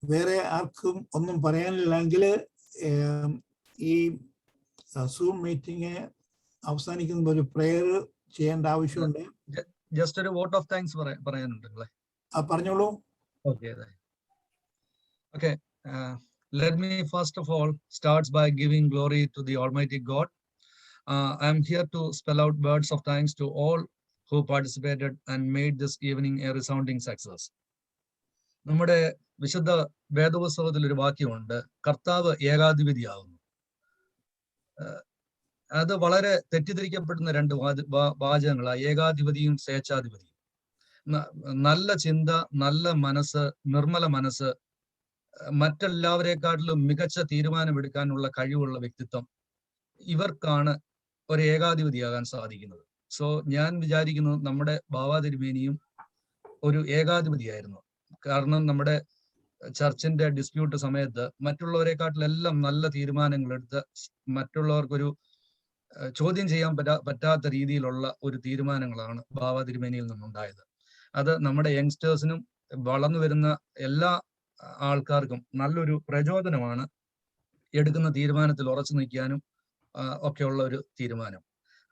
വേറെ ആർക്കും ഒന്നും പറയാനില്ലെങ്കിൽ ഈ സൂം മീറ്റിംഗ് അവസാനിക്കുന്ന ഒരു പ്രെയർ ചെയ്യേണ്ട ആവശ്യമുണ്ട്. ജസ്റ്റ് ഒരു വോട്ട് ഓഫ് താങ്ക്സ് പറയാനുണ്ട്. പറഞ്ഞോളൂ. Okay. Let me first of all start by giving glory to the Almighty God. I am here to spell out words of thanks to all who participated and made this evening a resounding success. നമ്മുടെ വിശുദ്ധ വേദപുസ്തകത്തിൽ ഒരു വാക്യമുണ്ട്, കർത്താവ് ഏകാധിപതിയാകുന്നു. അത് വളരെ തെറ്റിദ്ധരിക്കപ്പെടുന്ന രണ്ട് വാചകങ്ങളാണ്, ഏകാധിപതിയും സ്വേച്ഛാധിപതിയും. നല്ല ചിന്ത, നല്ല മനസ്സ്, നിർമ്മല മനസ്സ്, മറ്റെല്ലാവരെക്കാട്ടിലും മികച്ച തീരുമാനമെടുക്കാനുള്ള കഴിവുള്ള വ്യക്തിത്വം, ഇവർക്കാണ് ഒരു ഏകാധിപതിയാകാൻ സാധിക്കുന്നത്. സോ ഞാൻ വിചാരിക്കുന്നു നമ്മുടെ ബാബാ തിരുമേനിയും ഒരു ഏകാധിപതിയായിരുന്നു. കാരണം നമ്മുടെ ചർച്ചിന്റെ ഡിസ്പ്യൂട്ട് സമയത്ത് മറ്റുള്ളവരെക്കാട്ടിലെല്ലാം നല്ല തീരുമാനങ്ങൾ എടുത്ത് മറ്റുള്ളവർക്കൊരു ചോദ്യം ചെയ്യാൻ പറ്റാത്ത രീതിയിലുള്ള ഒരു തീരുമാനങ്ങളാണ് ബാബാ തിരുമേനിയിൽ നിന്നുണ്ടായത്. അത് നമ്മുടെ യങ്സ്റ്റേഴ്സിനും വളർന്നു വരുന്ന എല്ലാ ആൾക്കാർക്കും നല്ലൊരു പ്രചോദനമാണ്. എടുക്കുന്ന തീരുമാനത്തിൽ ഉറച്ചു നിൽക്കാനും ഒക്കെയുള്ള ഒരു തീരുമാനം.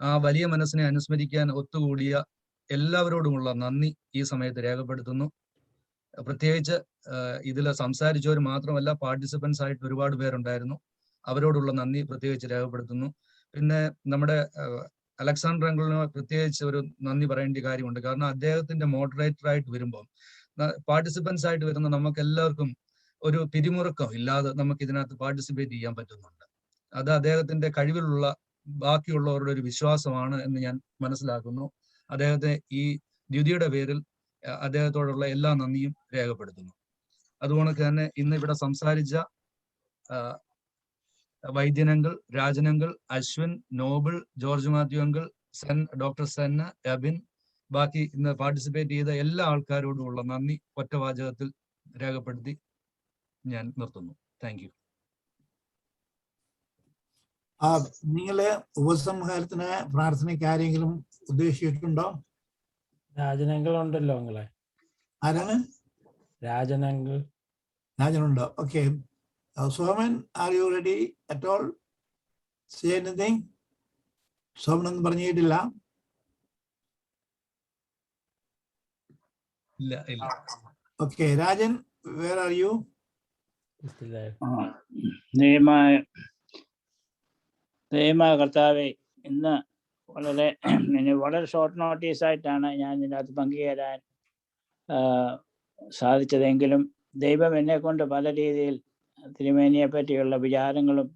ആ വലിയ മനസ്സിനെ അനുസ്മരിക്കാൻ ഒത്തുകൂടിയ എല്ലാവരോടുമുള്ള നന്ദി ഈ സമയത്ത് രേഖപ്പെടുത്തുന്നു. പ്രത്യേകിച്ച് ഇതിൽ സംസാരിച്ചവർ മാത്രമല്ല, പാർട്ടിസിപ്പൻസ് ആയിട്ട് ഒരുപാട് പേരുണ്ടായിരുന്നു. അവരോടുള്ള നന്ദി പ്രത്യേകിച്ച് രേഖപ്പെടുത്തുന്നു. പിന്നെ നമ്മുടെ അലക്സാണ്ടർ അങ്കിളിന് പ്രത്യേകിച്ച് ഒരു നന്ദി പറയേണ്ട കാര്യമുണ്ട്. കാരണം അദ്ദേഹത്തിന്റെ മോഡറേറ്റർ ആയിട്ട് വരുമ്പോൾ പാർട്ടിസിപ്പൻസ് ആയിട്ട് വരുന്ന നമുക്ക് എല്ലാവർക്കും ഒരു പിരിമുറുക്കം ഇല്ലാതെ നമുക്ക് ഇതിനകത്ത് പാർട്ടിസിപ്പേറ്റ് ചെയ്യാൻ പറ്റുന്നുണ്ട്. അത് അദ്ദേഹത്തിന്റെ കഴിവിലുള്ള ബാക്കിയുള്ളവരുടെ ഒരു വിശ്വാസമാണ് എന്ന് ഞാൻ മനസ്സിലാക്കുന്നു. അദ്ദേഹത്തെ ഈ ദ്യുതിയുടെ പേരിൽ അദ്ദേഹത്തോടുള്ള എല്ലാ നന്ദിയും രേഖപ്പെടുത്തുന്നു. അതുകൊണ്ട് തന്നെ ഇന്ന് ഇവിടെ സംസാരിച്ച വൈദ്യനങ്കിൾ, രാജനങ്കിൾ, അശ്വിൻ, നോബിൾ, ജോർജ് മാത്യു അങ്കിൾ, ഡോക്ടർ സെന്ന, എബിൻ, ബാക്കി ഇന്ന് പാർട്ടിസിപ്പേറ്റ് ചെയ്ത എല്ലാ ആൾക്കാരോടുമുള്ള നന്ദി ഒറ്റ വാചകത്തിൽ രേഖപ്പെടുത്തി ഞാൻ നിർത്തുന്നു. Thank you. നിങ്ങള് ഉപസംഹാരത്തിന് പ്രാർത്ഥനയ്ക്ക് ആരെങ്കിലും ഉദ്ദേശിച്ചിട്ടുണ്ടോ? രാജനങ്കിൾ ഉണ്ടല്ലോ നിങ്ങളെ. ആരാണ്? രാജനങ്കിൾ. രാജനുണ്ടോ? Okay. Soman, are you ready at all? Say anything? Soman ഒന്നും പറഞ്ഞിട്ടില്ല. Okay. Rajan, where are you? ദൈവമായ കർത്താവേ, ഇന്ന് വളരെ ഷോർട്ട് നോട്ടീസായിട്ടാണ് ഞാൻ ഇതിനകത്ത് പങ്കുചേരാൻ സാധിച്ചതെങ്കിലും ദൈവം എന്നെ കൊണ്ട് പല രീതിയിൽ തിരുമേനിയെ പറ്റിയുള്ള വിചാരങ്ങളും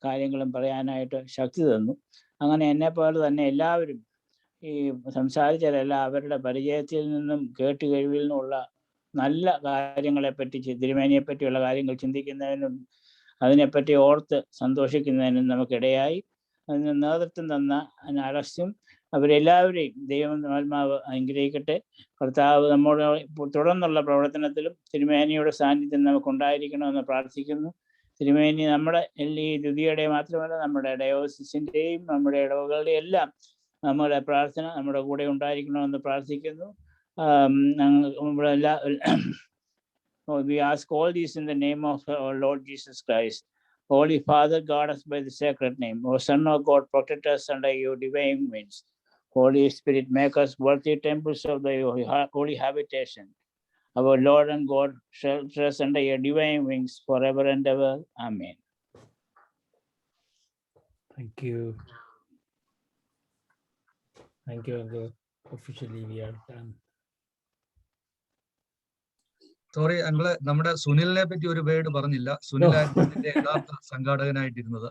കാര്യങ്ങളും പറയാനായിട്ട് ശക്തി തന്നു. അങ്ങനെ എന്നെപ്പോലെ തന്നെ എല്ലാവരും ഈ സംസാരിച്ചവരെല്ലാം അവരുടെ പരിചയത്തിൽ നിന്നും കേട്ടുകഴിവിൽ നിന്നുമുള്ള നല്ല കാര്യങ്ങളെപ്പറ്റി, തിരുമേനിയെ പറ്റിയുള്ള കാര്യങ്ങൾ ചിന്തിക്കുന്നതിനും അതിനെപ്പറ്റി ഓർത്ത് സന്തോഷിക്കുന്നതിനും നമുക്കിടയായി. അതിന് നേതൃത്വം തന്ന അലക്സും അവരെല്ലാവരെയും ദൈവം ആത്മാവ് അനുഗ്രഹിക്കട്ടെ. കർത്താവ് നമ്മുടെ തുടർന്നുള്ള പ്രവർത്തനത്തിലും തിരുമേനിയുടെ സാന്നിധ്യം നമുക്ക് ഉണ്ടായിരിക്കണമെന്ന് പ്രാർത്ഥിക്കുന്നു. തിരുമേനി നമ്മുടെ ഈ ദ്വിതീയയുടെ മാത്രമല്ല, നമ്മുടെ ഡയോസിസിൻ്റെയും നമ്മുടെ ഇടവകളുടെയും എല്ലാം നമ്മുടെ പ്രാർത്ഥന നമ്മുടെ കൂടെ ഉണ്ടായിരിക്കണമെന്ന് പ്രാർത്ഥിക്കുന്നു. We ask all these in the name of our Lord Jesus Christ. Holy Father, guard us by the sacred name. O Son of God, protect us under your divine wings. Holy Spirit, make us worthy temples of the holy habitation. Our Lord and God, shelter us under your divine wings forever and ever. Amen. Thank you. Thank you, Uncle. Officially, we are done. Sorry uncle, നമ്മുടെ സുനിലിനെ പറ്റി ഒരു വേർഡ് പറഞ്ഞില്ല. സുനിലായിരുന്നു ഇതിന്റെ യഥാർത്ഥ സംഘാടകനായിട്ടിരുന്നത്.